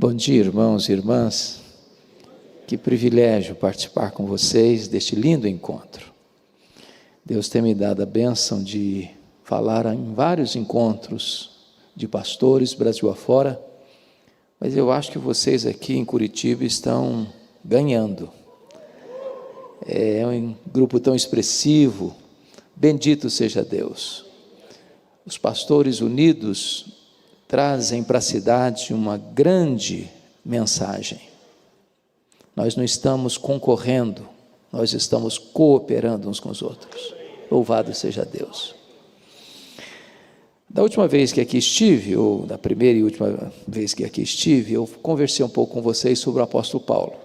Bom dia, irmãos e irmãs. Que privilégio participar com vocês deste lindo encontro. Deus tem me dado a bênção de falar em vários encontros de pastores Brasil afora, mas eu acho que vocês aqui em Curitiba estão ganhando. É um grupo tão expressivo, bendito seja Deus. Os pastores unidos trazem para a cidade uma grande mensagem. Nós não estamos concorrendo, nós estamos cooperando uns com os outros. Louvado seja Deus. Da última vez que aqui estive, ou da primeira e última vez que aqui estive, eu conversei um pouco com vocês sobre o apóstolo Paulo.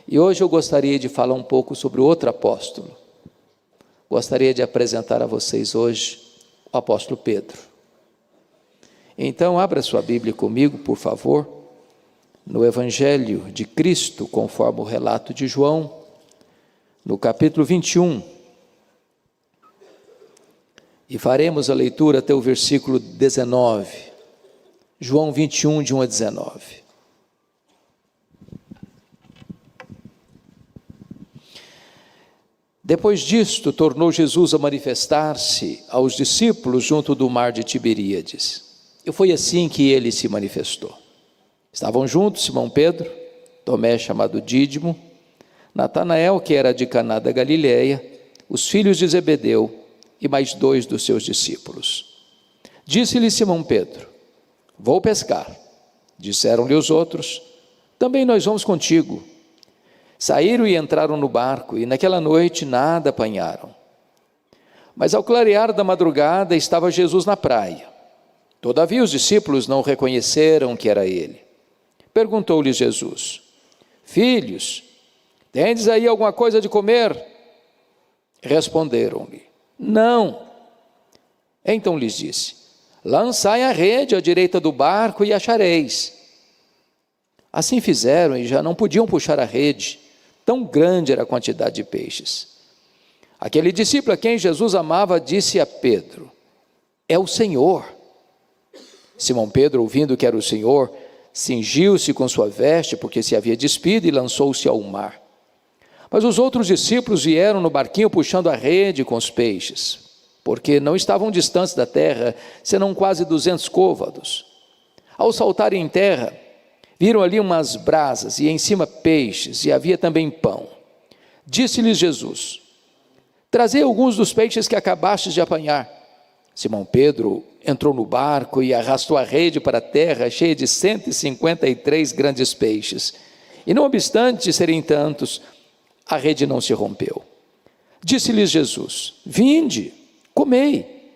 E hoje eu gostaria de falar um pouco sobre outro apóstolo. Gostaria de apresentar a vocês hoje o apóstolo Pedro. Então, abra sua Bíblia comigo, por favor, no Evangelho de Cristo, conforme o relato de João, no capítulo 21. E faremos a leitura até o versículo 19. João 21, de 1 a 19. Depois disto, tornou Jesus a manifestar-se aos discípulos junto do mar de Tiberíades. E foi assim que ele se manifestou. Estavam juntos Simão Pedro, Tomé chamado Dídimo, Natanael, que era de Caná da Galileia, os filhos de Zebedeu e mais 2 dos seus discípulos. Disse-lhe Simão Pedro: vou pescar. Disseram-lhe os outros: também nós vamos contigo. Saíram e entraram no barco, e naquela noite nada apanharam. Mas ao clarear da madrugada estava Jesus na praia. Todavia os discípulos não reconheceram que era ele. Perguntou-lhes Jesus: filhos, tendes aí alguma coisa de comer? Responderam-lhe: não. Então lhes disse: lançai a rede à direita do barco e achareis. Assim fizeram e já não podiam puxar a rede, tão grande era a quantidade de peixes. Aquele discípulo a quem Jesus amava disse a Pedro: é o Senhor. Simão Pedro, ouvindo que era o Senhor, cingiu-se com sua veste, porque se havia despido, e lançou-se ao mar. Mas os outros discípulos vieram no barquinho puxando a rede com os peixes, porque não estavam distantes da terra, senão quase 200 côvados. Ao saltarem em terra, viram ali umas brasas, e em cima peixes, e havia também pão. Disse-lhes Jesus: trazei alguns dos peixes que acabastes de apanhar. Simão Pedro entrou no barco e arrastou a rede para a terra, cheia de 153 grandes peixes. E não obstante serem tantos, a rede não se rompeu. Disse-lhes Jesus: vinde, comei.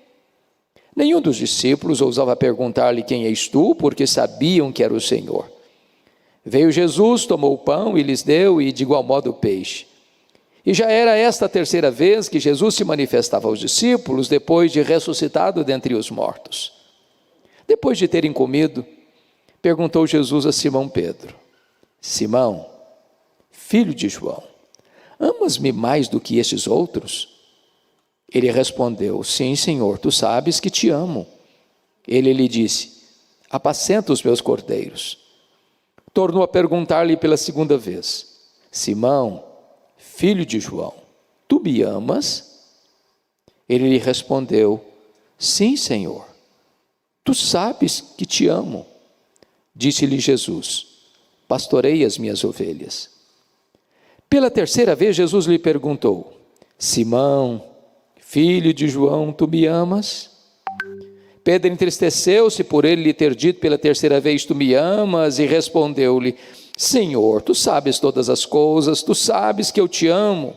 Nenhum dos discípulos ousava perguntar-lhe: quem és tu? Porque sabiam que era o Senhor. Veio Jesus, tomou o pão e lhes deu, e de igual modo o peixe. E já era esta a terceira vez que Jesus se manifestava aos discípulos, depois de ressuscitado dentre os mortos. Depois de terem comido, perguntou Jesus a Simão Pedro: Simão, filho de João, amas-me mais do que estes outros? Ele respondeu: sim, Senhor, tu sabes que te amo. Ele lhe disse: apacenta os meus cordeiros. Tornou a perguntar-lhe pela segunda vez: Simão, filho de João, tu me amas? Ele lhe respondeu: sim, Senhor, tu sabes que te amo. Disse-lhe Jesus: pastorei as minhas ovelhas. Pela terceira vez Jesus lhe perguntou: Simão, filho de João, tu me amas? Pedro entristeceu-se por ele lhe ter dito pela terceira vez: tu me amas? E respondeu-lhe: Senhor, tu sabes todas as coisas, tu sabes que eu te amo.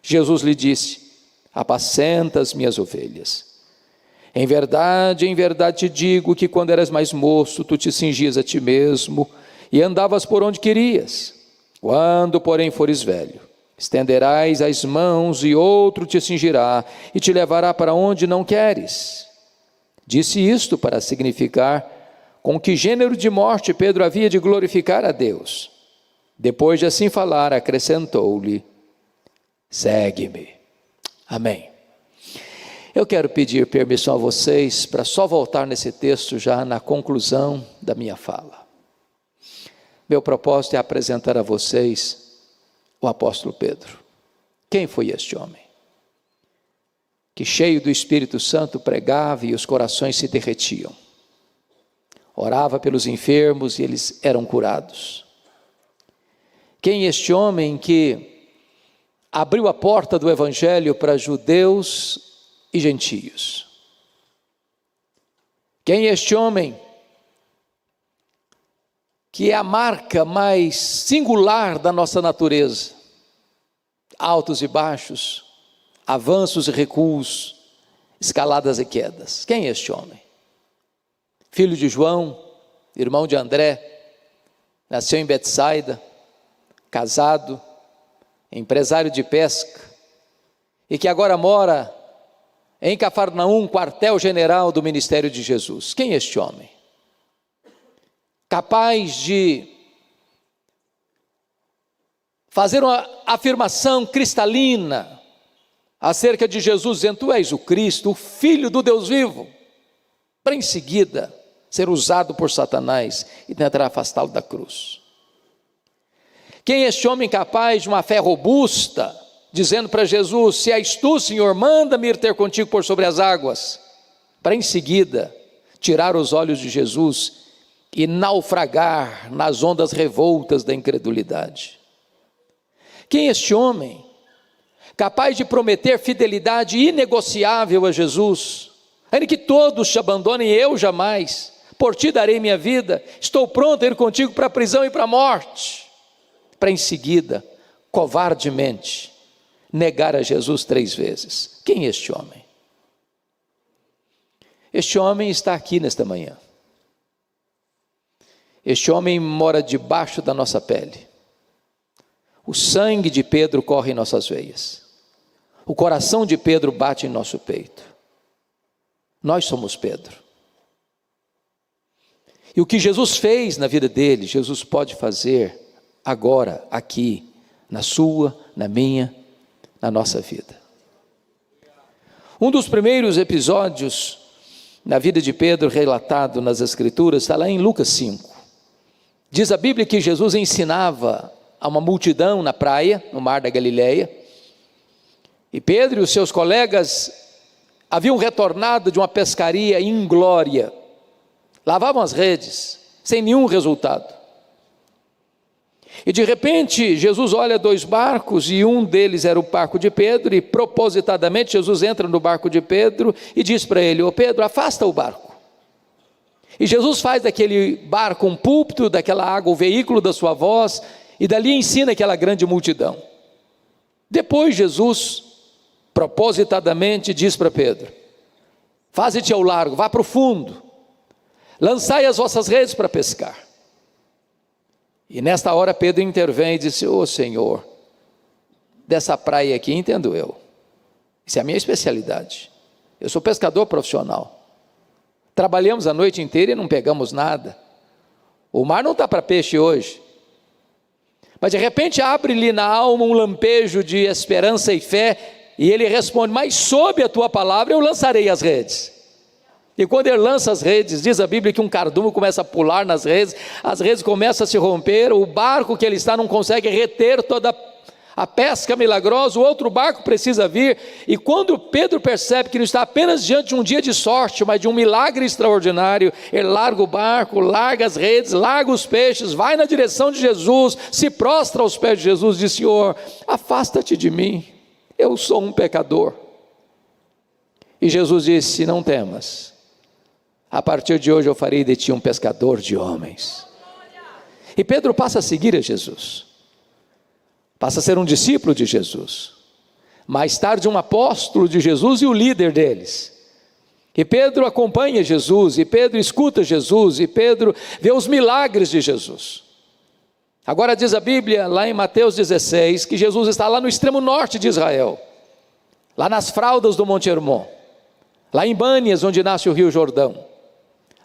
Jesus lhe disse: apacenta as minhas ovelhas. Em verdade te digo que quando eras mais moço, tu te cingias a ti mesmo e andavas por onde querias. Quando, porém, fores velho, estenderás as mãos e outro te cingirá e te levará para onde não queres. Disse isto para significar com que gênero de morte Pedro havia de glorificar a Deus. Depois de assim falar, acrescentou-lhe: segue-me. Amém. Eu quero pedir permissão a vocês para só voltar nesse texto já na conclusão da minha fala. meu propósito é apresentar a vocês o apóstolo Pedro. Quem foi este homem? Que cheio do Espírito Santo pregava e os corações se derretiam. Orava pelos enfermos e eles eram curados. Quem este homem que abriu a porta do Evangelho para judeus e gentios? Quem este homem que é a marca mais singular da nossa natureza? Altos e baixos, avanços e recuos, escaladas e quedas. Quem é este homem? Filho de João, irmão de André, nasceu em Betsaida, casado, empresário de pesca, e que agora mora em Cafarnaum, quartel-general do ministério de Jesus. Quem é este homem? Capaz de fazer uma afirmação cristalina acerca de Jesus, dizendo: tu és o Cristo, o Filho do Deus vivo, para em seguida ser usado por Satanás e tentar afastá-lo da cruz. Quem é este homem capaz de uma fé robusta, dizendo para Jesus: se és tu, Senhor, manda-me ir ter contigo por sobre as águas, para em seguida tirar os olhos de Jesus e naufragar nas ondas revoltas da incredulidade? Quem é este homem capaz de prometer fidelidade inegociável a Jesus, ainda que todos te abandonem, eu jamais, por ti darei minha vida, estou pronto a ir contigo para a prisão e para a morte, para em seguida, covardemente, negar a Jesus 3 vezes? Quem é este homem? Este homem está aqui nesta manhã. Este homem mora debaixo da nossa pele. O sangue de Pedro corre em nossas veias. O coração de Pedro bate em nosso peito. Nós somos Pedro. E o que Jesus fez na vida dele, Jesus pode fazer agora, aqui, na sua, na minha, na nossa vida. Um dos primeiros episódios na vida de Pedro relatado nas Escrituras está lá em Lucas 5. Diz a Bíblia que Jesus ensinava a uma multidão na praia, no mar da Galileia, e Pedro e os seus colegas haviam retornado de uma pescaria inglória, lavavam as redes, sem nenhum resultado. E de repente, Jesus olha 2 barcos, e um deles era o barco de Pedro, e propositadamente Jesus entra no barco de Pedro e diz para ele: ô Pedro, afasta o barco. E Jesus faz daquele barco um púlpito, daquela água o veículo da sua voz, e dali ensina aquela grande multidão. Depois Jesus, propositadamente, diz para Pedro: faze-te ao largo, vá para o fundo, lançai as vossas redes para pescar. E nesta hora Pedro intervém e disse: ô Senhor, dessa praia aqui entendo eu, isso é a minha especialidade, eu sou pescador profissional, trabalhamos a noite inteira e não pegamos nada, o mar não está para peixe hoje. Mas de repente abre-lhe na alma um lampejo de esperança e fé, e ele responde: mas sob a tua palavra eu lançarei as redes. E quando ele lança as redes, diz a Bíblia que um cardume começa a pular nas redes, as redes começam a se romper, o barco que ele está não consegue reter toda a pesca milagrosa, o outro barco precisa vir, e quando Pedro percebe que não está apenas diante de um dia de sorte, mas de um milagre extraordinário, ele larga o barco, larga as redes, larga os peixes, vai na direção de Jesus, se prostra aos pés de Jesus e diz: Senhor, afasta-te de mim, eu sou um pecador. E Jesus disse: não temas, a partir de hoje eu farei de ti um pescador de homens. E Pedro passa a seguir a Jesus, passa a ser um discípulo de Jesus, mais tarde um apóstolo de Jesus e o líder deles. E Pedro acompanha Jesus, e Pedro escuta Jesus, e Pedro vê os milagres de Jesus. Agora diz a Bíblia, lá em Mateus 16, que Jesus está lá no extremo norte de Israel, lá nas fraldas do Monte Hermon, lá em Bânias, onde nasce o rio Jordão,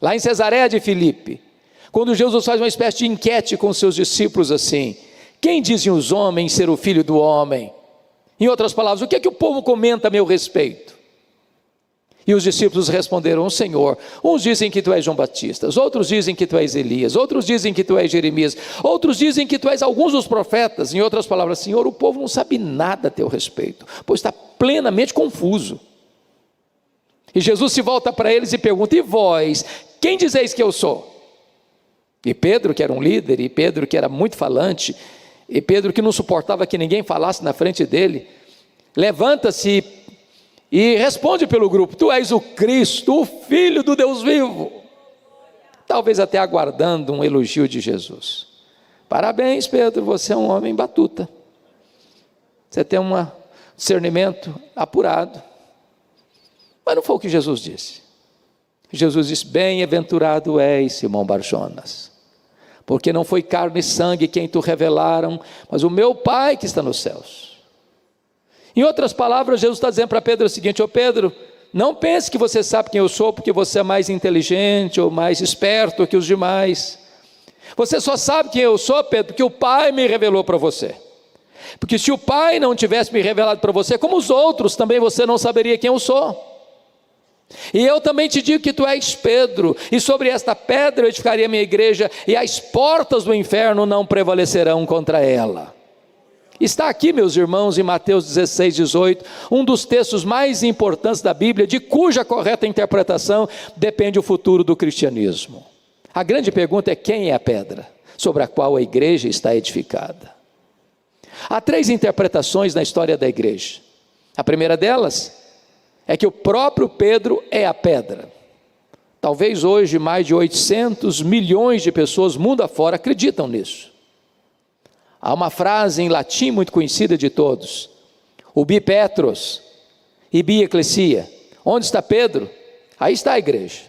lá em Cesareia de Filipe, quando Jesus faz uma espécie de enquete com seus discípulos assim: quem dizem os homens ser o filho do homem? Em outras palavras, o que é que o povo comenta a meu respeito? E os discípulos responderam: Senhor, uns dizem que tu és João Batista, outros dizem que tu és Elias, outros dizem que tu és Jeremias, outros dizem que tu és alguns dos profetas. Em outras palavras, Senhor, o povo não sabe nada a teu respeito, pois está plenamente confuso. E Jesus se volta para eles e pergunta: e vós, quem dizeis que eu sou? E Pedro, que era um líder, e Pedro, que era muito falante, e Pedro, que não suportava que ninguém falasse na frente dele, levanta-se e responde pelo grupo: tu és o Cristo, o Filho do Deus vivo. Talvez até aguardando um elogio de Jesus. Parabéns, Pedro, você é um homem batuta. Você tem um discernimento apurado. Mas não foi o que Jesus disse. Jesus disse: bem-aventurado és, Simão Barjonas, porque não foi carne e sangue quem te revelaram, mas o meu Pai que está nos céus. Em outras palavras, Jesus está dizendo para Pedro o seguinte: ô Pedro, não pense que você sabe quem eu sou, porque você é mais inteligente ou mais esperto que os demais. Você só sabe quem eu sou, Pedro, porque o Pai me revelou para você. Porque se o Pai não tivesse me revelado para você, como os outros, também você não saberia quem eu sou. E eu também te digo que tu és Pedro, e sobre esta pedra eu edificarei a minha igreja, e as portas do inferno não prevalecerão contra ela. Está aqui, meus irmãos, em Mateus 16, 18, um dos textos mais importantes da Bíblia, de cuja correta interpretação depende o futuro do cristianismo. A grande pergunta é: quem é a pedra sobre a qual a igreja está edificada? Há 3 interpretações na história da igreja. A primeira delas é que o próprio Pedro é a pedra. Talvez hoje mais de 800 milhões de pessoas mundo afora acreditam nisso. Há uma frase em latim muito conhecida de todos: ubi Petros, ibi ecclesia. Onde está Pedro? Aí está a igreja.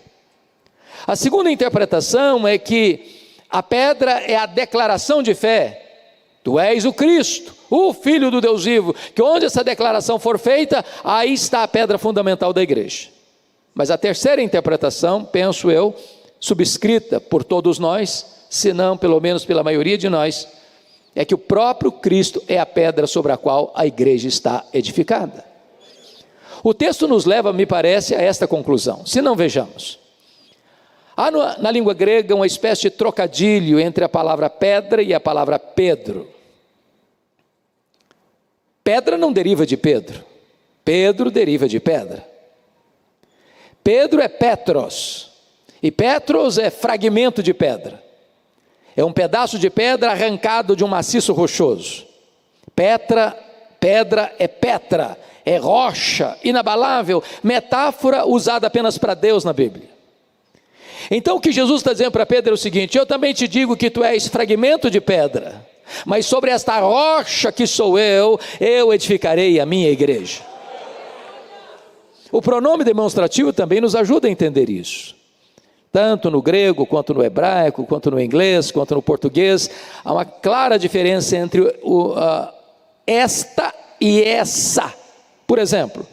A segunda interpretação é que a pedra é a declaração de fé: tu és o Cristo, o Filho do Deus vivo, que onde essa declaração for feita, aí está a pedra fundamental da igreja. Mas a terceira interpretação, penso eu, subscrita por todos nós, se não pelo menos pela maioria de nós, é que o próprio Cristo é a pedra sobre a qual a igreja está edificada. O texto nos leva, me parece, a esta conclusão. Se não, vejamos. Há na língua grega uma espécie de trocadilho entre a palavra pedra e a palavra Pedro. Pedra não deriva de Pedro, Pedro deriva de pedra. Pedro é Petros, e Petros é fragmento de pedra. É um pedaço de pedra arrancado de um maciço rochoso. Pedra é Petra, é rocha, inabalável, metáfora usada apenas para Deus na Bíblia. Então o que Jesus está dizendo para Pedro é o seguinte: eu também te digo que tu és fragmento de pedra, mas sobre esta rocha que sou eu edificarei a minha igreja. O pronome demonstrativo também nos ajuda a entender isso. Tanto no grego, quanto no hebraico, quanto no inglês, quanto no português, há uma clara diferença entre esta e essa. Por exemplo,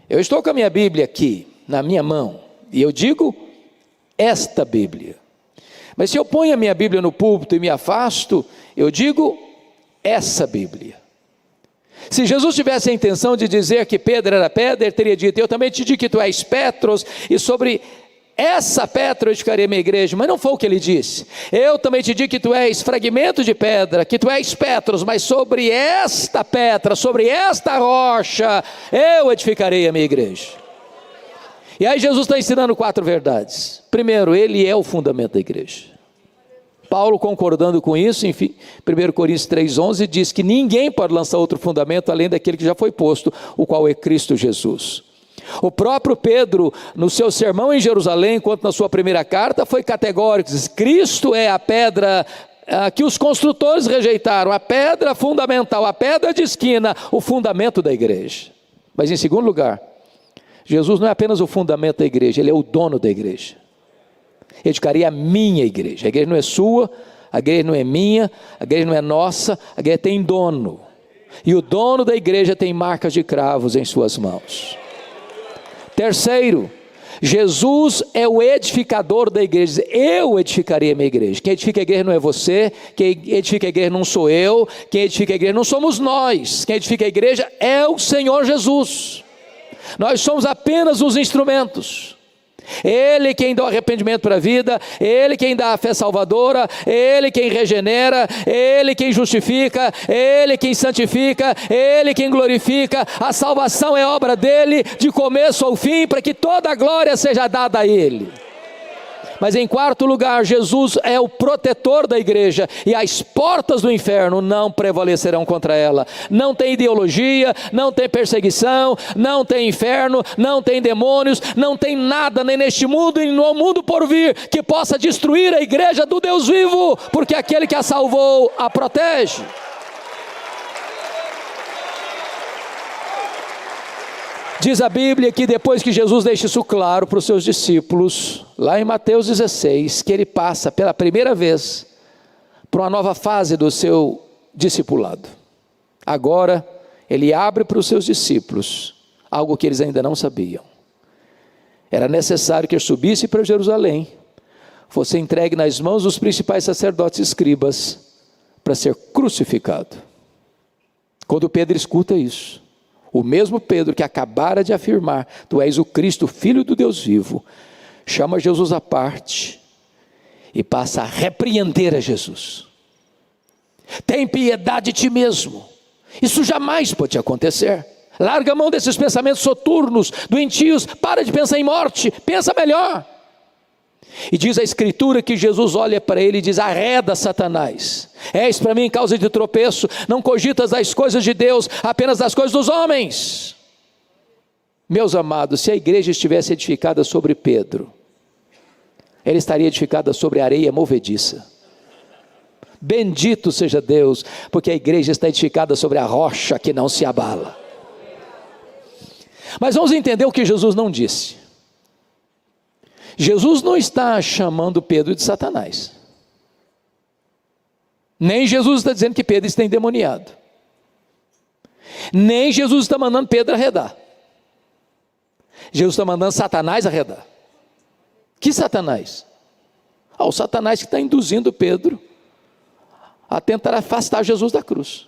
eu estou com a minha Bíblia aqui, na minha mão, e eu digo esta Bíblia. Mas se eu ponho a minha Bíblia no púlpito e me afasto, eu digo essa Bíblia. Se Jesus tivesse a intenção de dizer que Pedro era pedra, ele teria dito: eu também te digo que tu és Petros, e sobre essa pedra eu edificarei a minha igreja. Mas não foi o que ele disse. Eu também te digo que tu és fragmento de pedra, que tu és Petros, mas sobre esta pedra, sobre esta rocha, eu edificarei a minha igreja. E aí Jesus está ensinando 4 verdades. Primeiro, ele é o fundamento da igreja. Paulo, concordando com isso, em 1 Coríntios 3,11, diz que ninguém pode lançar outro fundamento além daquele que já foi posto, o qual é Cristo Jesus. O próprio Pedro, no seu sermão em Jerusalém, quanto na sua primeira carta, foi categórico: diz: Cristo é a pedra que os construtores rejeitaram, a pedra fundamental, a pedra de esquina, o fundamento da igreja. Mas em segundo lugar, Jesus não é apenas o fundamento da igreja, ele é o dono da igreja. Eu edificaria a minha igreja. A igreja não é sua, a igreja não é minha, a igreja não é nossa, a igreja tem dono. E o dono da igreja tem marcas de cravos em suas mãos. Terceiro, Jesus é o edificador da igreja. Eu edificarei a minha igreja. Quem edifica a igreja não é você, quem edifica a igreja não sou eu, quem edifica a igreja não somos nós. Quem edifica a igreja é o Senhor Jesus. Nós somos apenas os instrumentos. Ele quem dá o arrependimento para a vida, Ele quem dá a fé salvadora, Ele quem regenera, Ele quem justifica, Ele quem santifica, Ele quem glorifica. A salvação é obra dEle, de começo ao fim, para que toda a glória seja dada a Ele. Mas em quarto lugar, Jesus é o protetor da igreja, e as portas do inferno não prevalecerão contra ela. Não tem ideologia, não tem perseguição, não tem inferno, não tem demônios, não tem nada nem neste mundo e no mundo por vir que possa destruir a igreja do Deus vivo, porque aquele que a salvou a protege. Diz a Bíblia que depois que Jesus deixa isso claro para os seus discípulos, lá em Mateus 16, que ele passa pela primeira vez para uma nova fase do seu discipulado. Agora, ele abre para os seus discípulos algo que eles ainda não sabiam. Era necessário que ele subisse para Jerusalém, fosse entregue nas mãos dos principais sacerdotes e escribas, para ser crucificado. Quando Pedro escuta isso, o mesmo Pedro que acabara de afirmar: tu és o Cristo, filho do Deus vivo, chama Jesus à parte e passa a repreender a Jesus. Tem piedade de ti mesmo, isso jamais pode acontecer. Larga a mão desses pensamentos soturnos, doentios, para de pensar em morte, pensa melhor. E diz a Escritura que Jesus olha para ele e diz: arreda, Satanás, és para mim causa de tropeço, não cogitas das coisas de Deus, apenas das coisas dos homens. Meus amados, se a igreja estivesse edificada sobre Pedro, ela estaria edificada sobre areia movediça. Bendito seja Deus, porque a igreja está edificada sobre a rocha que não se abala. Mas vamos entender o que Jesus não disse. Jesus não está chamando Pedro de Satanás. Nem Jesus está dizendo que Pedro está endemoniado. Nem Jesus está mandando Pedro arredar. Jesus está mandando Satanás arredar. Que Satanás? O Satanás que está induzindo Pedro a tentar afastar Jesus da cruz.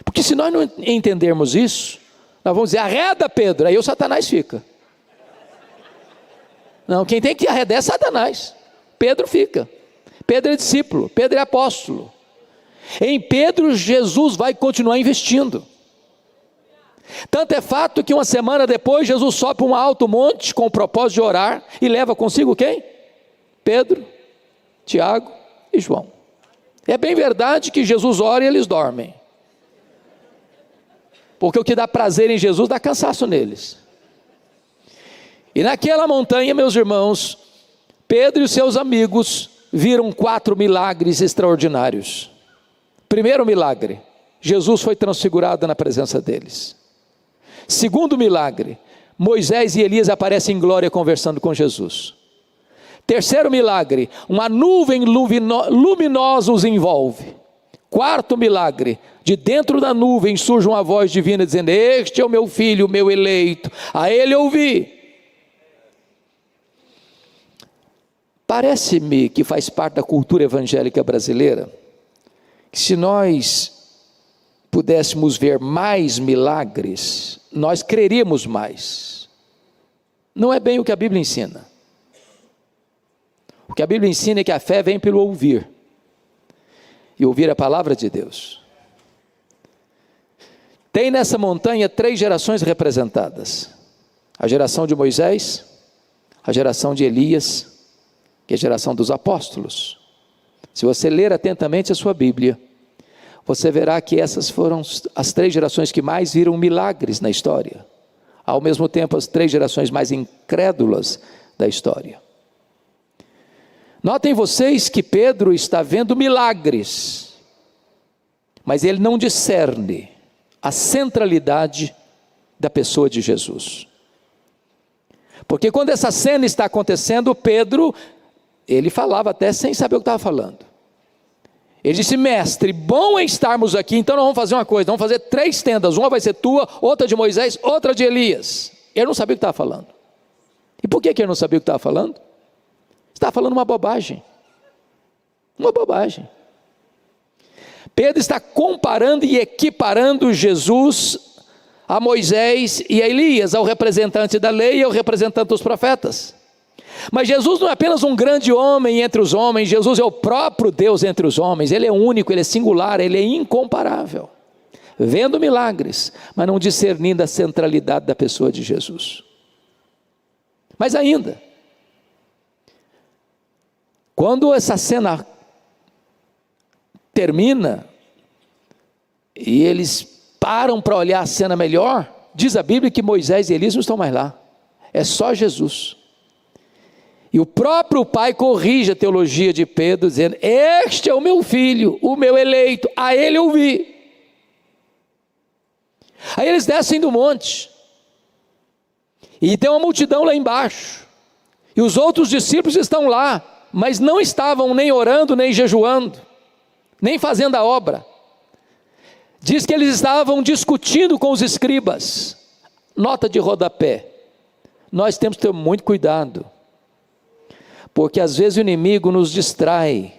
Porque se nós não entendermos isso, nós vamos dizer: arreda, Pedro, aí o Satanás fica. Não, quem tem que arredar é Satanás. Pedro fica. Pedro é discípulo, Pedro é apóstolo. Em Pedro, Jesus vai continuar investindo. Tanto é fato que uma semana depois, Jesus sobe para um alto monte com o propósito de orar e leva consigo quem? Pedro, Tiago e João. É bem verdade que Jesus ora e eles dormem. Porque o que dá prazer em Jesus dá cansaço neles. E naquela montanha, meus irmãos, Pedro e os seus amigos viram 4 milagres extraordinários. Primeiro milagre, Jesus foi transfigurado na presença deles. Segundo milagre, Moisés e Elias aparecem em glória conversando com Jesus. Terceiro milagre, uma nuvem luminosa os envolve. Quarto milagre, de dentro da nuvem surge uma voz divina dizendo: este é o meu filho, o meu eleito, a ele ouvi. Parece-me que faz parte da cultura evangélica brasileira, que se nós pudéssemos ver mais milagres, nós creríamos mais. Não é bem o que a Bíblia ensina. O que a Bíblia ensina é que a fé vem pelo ouvir, e ouvir a palavra de Deus. Tem nessa montanha 3 gerações representadas: a geração de Moisés, a geração de Elias, que é a geração dos apóstolos. Se você ler atentamente a sua Bíblia, você verá que essas foram as 3 gerações que mais viram milagres na história, ao mesmo tempo as 3 gerações mais incrédulas da história. Notem vocês que Pedro está vendo milagres, mas ele não discerne a centralidade da pessoa de Jesus. Porque quando essa cena está acontecendo, Pedro, ele falava até sem saber o que estava falando. Ele disse: mestre, bom é estarmos aqui, então nós vamos fazer uma coisa, vamos fazer 3 tendas, uma vai ser tua, outra de Moisés, outra de Elias. Ele não sabia o que estava falando. E por que ele não sabia o que estava falando? Estava falando uma bobagem. Uma bobagem. Pedro está comparando e equiparando Jesus a Moisés e a Elias, ao representante da lei e ao representante dos profetas. Mas Jesus não é apenas um grande homem entre os homens, Jesus é o próprio Deus entre os homens. Ele é único, ele é singular, ele é incomparável. Vendo milagres, mas não discernindo a centralidade da pessoa de Jesus. Mas ainda, quando essa cena termina, e eles param para olhar a cena melhor, diz a Bíblia que Moisés e Elias não estão mais lá, é só Jesus. E o próprio Pai corrige a teologia de Pedro, dizendo: este é o meu filho, o meu eleito, a ele eu vi. Aí eles descem do monte, e tem uma multidão lá embaixo, e os outros discípulos estão lá, mas não estavam nem orando, nem jejuando, nem fazendo a obra. Diz que eles estavam discutindo com os escribas. Nota de rodapé: nós temos que ter muito cuidado, porque às vezes o inimigo nos distrai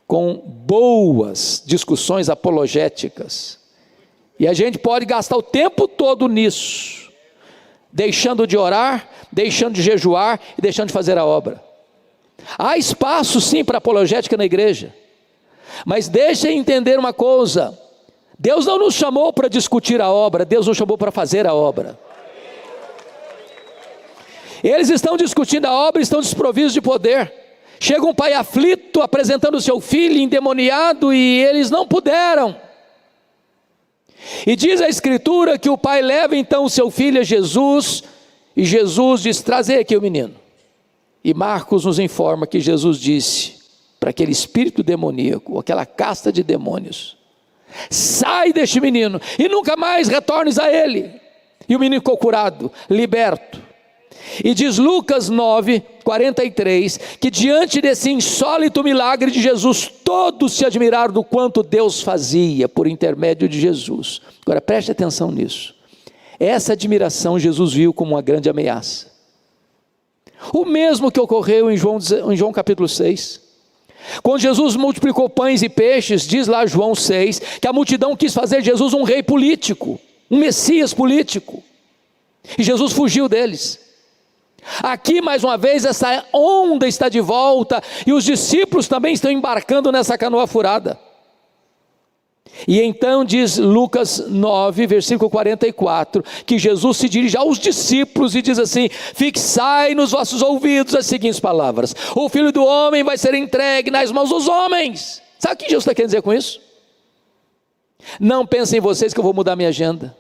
com boas discussões apologéticas, e a gente pode gastar o tempo todo nisso, deixando de orar, deixando de jejuar e deixando de fazer a obra. Há espaço sim para apologética na igreja, mas deixem entender uma coisa: Deus não nos chamou para discutir a obra, Deus nos chamou para fazer a obra. Eles estão discutindo a obra e estão desprovidos de poder. Chega um pai aflito apresentando o seu filho endemoniado e eles não puderam. E diz a Escritura que o pai leva então o seu filho a Jesus, e Jesus diz: trazei aqui o menino. E Marcos nos informa que Jesus disse para aquele espírito demoníaco, aquela casta de demônios: sai deste menino e nunca mais retornes a ele. E o menino ficou curado, liberto. E diz Lucas 9:43, que diante desse insólito milagre de Jesus, todos se admiraram do quanto Deus fazia por intermédio de Jesus. Agora preste atenção nisso. Essa admiração Jesus viu como uma grande ameaça. O mesmo que ocorreu em João capítulo 6. Quando Jesus multiplicou pães e peixes, diz lá João 6, que a multidão quis fazer Jesus um rei político, um Messias político. E Jesus fugiu deles. Aqui mais uma vez essa onda está de volta, e os discípulos também estão embarcando nessa canoa furada. E então diz Lucas 9, versículo 44, que Jesus se dirige aos discípulos e diz assim: fixai nos vossos ouvidos as seguintes palavras: o Filho do Homem vai ser entregue nas mãos dos homens. Sabe o que Jesus está querendo dizer com isso? Não pensem vocês que eu vou mudar minha agenda.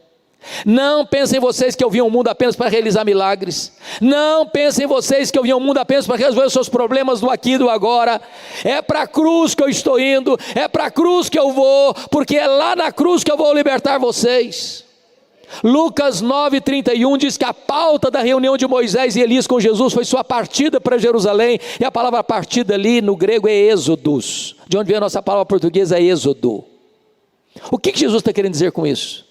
Não pensem vocês que eu vim ao mundo apenas para realizar milagres. Não pensem vocês que eu vim ao mundo apenas para resolver os seus problemas do aqui e do agora. É para a cruz que eu estou indo, é para a cruz que eu vou, porque é lá na cruz que eu vou libertar vocês. Lucas 9:31 diz que a pauta da reunião de Moisés e Elias com Jesus foi sua partida para Jerusalém, e a palavra partida ali no grego é êxodos, de onde vem a nossa palavra portuguesa êxodo. O que Jesus está querendo dizer com isso?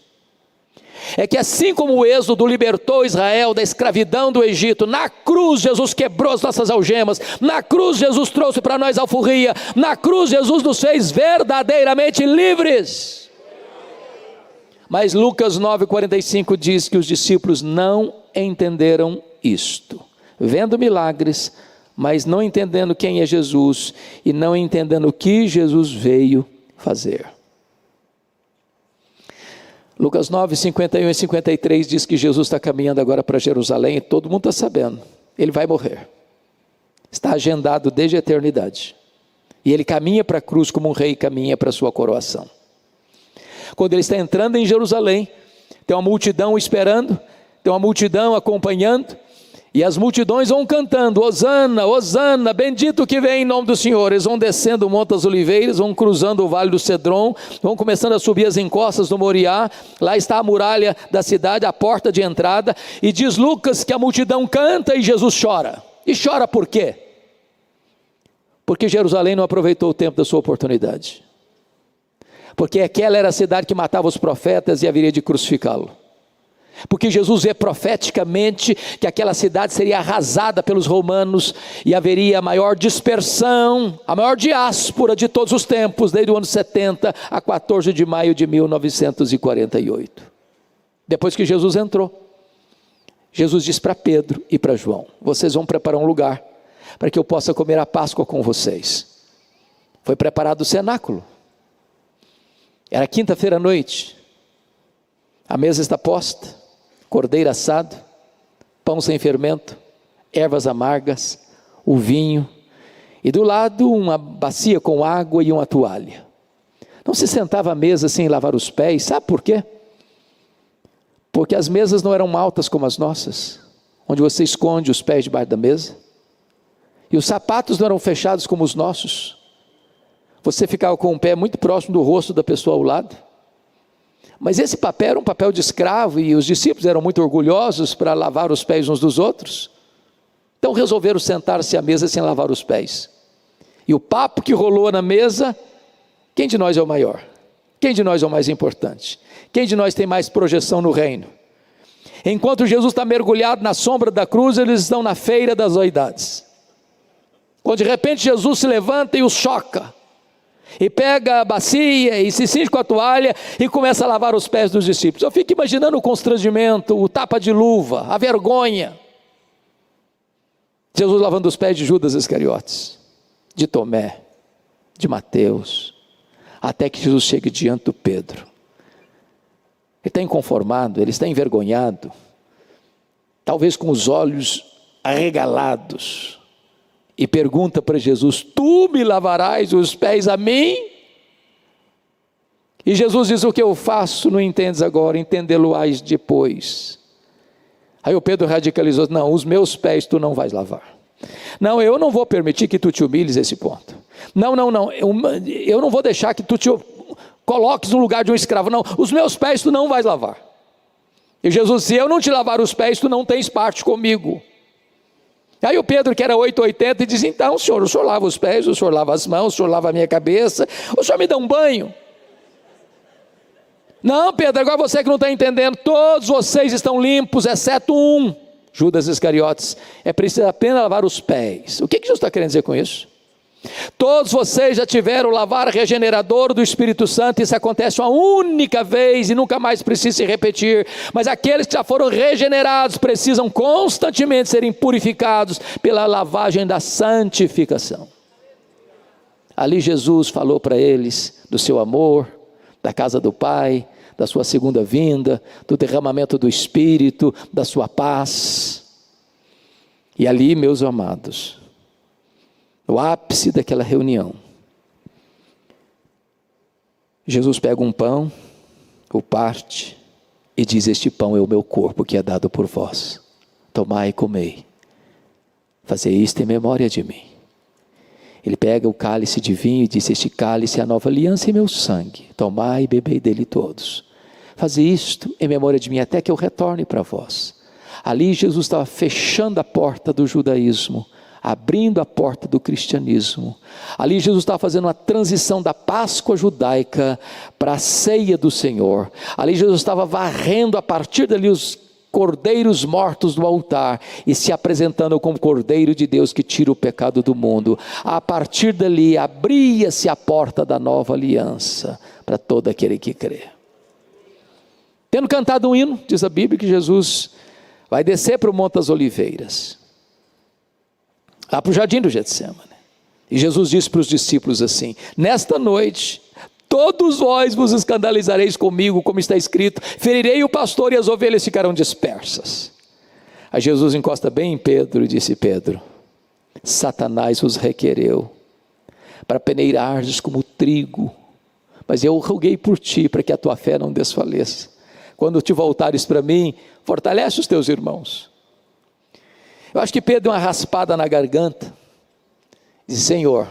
É que assim como o êxodo libertou Israel da escravidão do Egito, na cruz Jesus quebrou as nossas algemas, na cruz Jesus trouxe para nós alforria, na cruz Jesus nos fez verdadeiramente livres. Mas Lucas 9:45 diz que os discípulos não entenderam isto, vendo milagres, mas não entendendo quem é Jesus, e não entendendo o que Jesus veio fazer. Lucas 9, 51 e 53 diz que Jesus está caminhando agora para Jerusalém, e todo mundo está sabendo, ele vai morrer, está agendado desde a eternidade, e ele caminha para a cruz como um rei caminha para a sua coroação. Quando ele está entrando em Jerusalém, tem uma multidão esperando, tem uma multidão acompanhando, e as multidões vão cantando: Hosana, Hosana, bendito que vem em nome do Senhor. Eles vão descendo o Monte das Oliveiras, vão cruzando o Vale do Cedron, vão começando a subir as encostas do Moriá. Lá está a muralha da cidade, a porta de entrada, e diz Lucas que a multidão canta e Jesus chora. E chora por quê? Porque Jerusalém não aproveitou o tempo da sua oportunidade, porque aquela era a cidade que matava os profetas e haveria de crucificá-lo. Porque Jesus vê profeticamente que aquela cidade seria arrasada pelos romanos, e haveria a maior dispersão, a maior diáspora de todos os tempos, desde o ano 70 a 14 de maio de 1948. Depois que Jesus entrou, Jesus disse para Pedro e para João: vocês vão preparar um lugar para que eu possa comer a Páscoa com vocês. Foi preparado o cenáculo. Era quinta-feira à noite. A mesa está posta, cordeiro assado, pão sem fermento, ervas amargas, o vinho, e do lado uma bacia com água e uma toalha. Não se sentava à mesa sem lavar os pés. Sabe por quê? Porque as mesas não eram altas como as nossas, onde você esconde os pés debaixo da mesa. E os sapatos não eram fechados como os nossos. Você ficava com o pé muito próximo do rosto da pessoa ao lado. Mas esse papel era um papel de escravo, e os discípulos eram muito orgulhosos para lavar os pés uns dos outros. Então resolveram sentar-se à mesa sem lavar os pés. E o papo que rolou na mesa: quem de nós é o maior? Quem de nós é o mais importante? Quem de nós tem mais projeção no reino? Enquanto Jesus está mergulhado na sombra da cruz, eles estão na feira das vaidades. Quando de repente Jesus se levanta e os choca, e pega a bacia e se cinge com a toalha e começa a lavar os pés dos discípulos. Eu fico imaginando o constrangimento, o tapa de luva, a vergonha. Jesus lavando os pés de Judas Iscariotes, de Tomé, de Mateus, até que Jesus chegue diante do Pedro. Ele está inconformado, ele está envergonhado, talvez com os olhos arregalados, e pergunta para Jesus: tu me lavarás os pés a mim? E Jesus diz: o que eu faço não entendes agora, entendê-lo-ás depois. Aí o Pedro radicalizou: não, os meus pés tu não vais lavar. Não, eu não vou permitir que tu te humilhes a esse ponto. Não, eu não vou deixar que tu te coloques no lugar de um escravo. Não, os meus pés tu não vais lavar. E Jesus: se eu não te lavar os pés, tu não tens parte comigo. Aí o Pedro, que era 880, diz: então o senhor lava os pés, o senhor lava as mãos, o senhor lava a minha cabeça, o senhor me dá um banho. Não, Pedro, agora você que não está entendendo, todos vocês estão limpos, exceto um, Judas Iscariotes, é preciso apenas lavar os pés. O que Jesus está querendo dizer com isso? Todos vocês já tiveram o lavar regenerador do Espírito Santo. Isso acontece uma única vez e nunca mais precisa se repetir. Mas aqueles que já foram regenerados precisam constantemente serem purificados pela lavagem da santificação. Ali Jesus falou para eles do seu amor, da casa do Pai, da sua segunda vinda, do derramamento do Espírito, da sua paz. E ali, meus amados, no ápice daquela reunião, Jesus pega um pão, o parte e diz: este pão é o meu corpo que é dado por vós, tomai e comei, fazei isto em memória de mim. Ele pega o cálice de vinho e diz: este cálice é a nova aliança em meu sangue, tomai e bebei dele todos, fazei isto em memória de mim, até que eu retorne para vós. Ali Jesus estava fechando a porta do judaísmo, abrindo a porta do cristianismo. Ali Jesus estava fazendo uma transição da Páscoa judaica para a ceia do Senhor. Ali Jesus estava varrendo a partir dali os cordeiros mortos do altar e se apresentando como Cordeiro de Deus que tira o pecado do mundo. A partir dali abria-se a porta da nova aliança para todo aquele que crê. Tendo cantado um hino, diz a Bíblia que Jesus vai descer para o Monte das Oliveiras, lá para o jardim do Getsemane. E Jesus disse para os discípulos assim: nesta noite, todos vós vos escandalizareis comigo, como está escrito, ferirei o pastor e as ovelhas ficarão dispersas. Aí Jesus encosta bem em Pedro e disse: Pedro, Satanás vos requereu para peneirardes como trigo, mas eu roguei por ti, para que a tua fé não desfaleça. Quando te voltares para mim, fortalece os teus irmãos. Eu acho que Pedro deu uma raspada na garganta, disse: Senhor,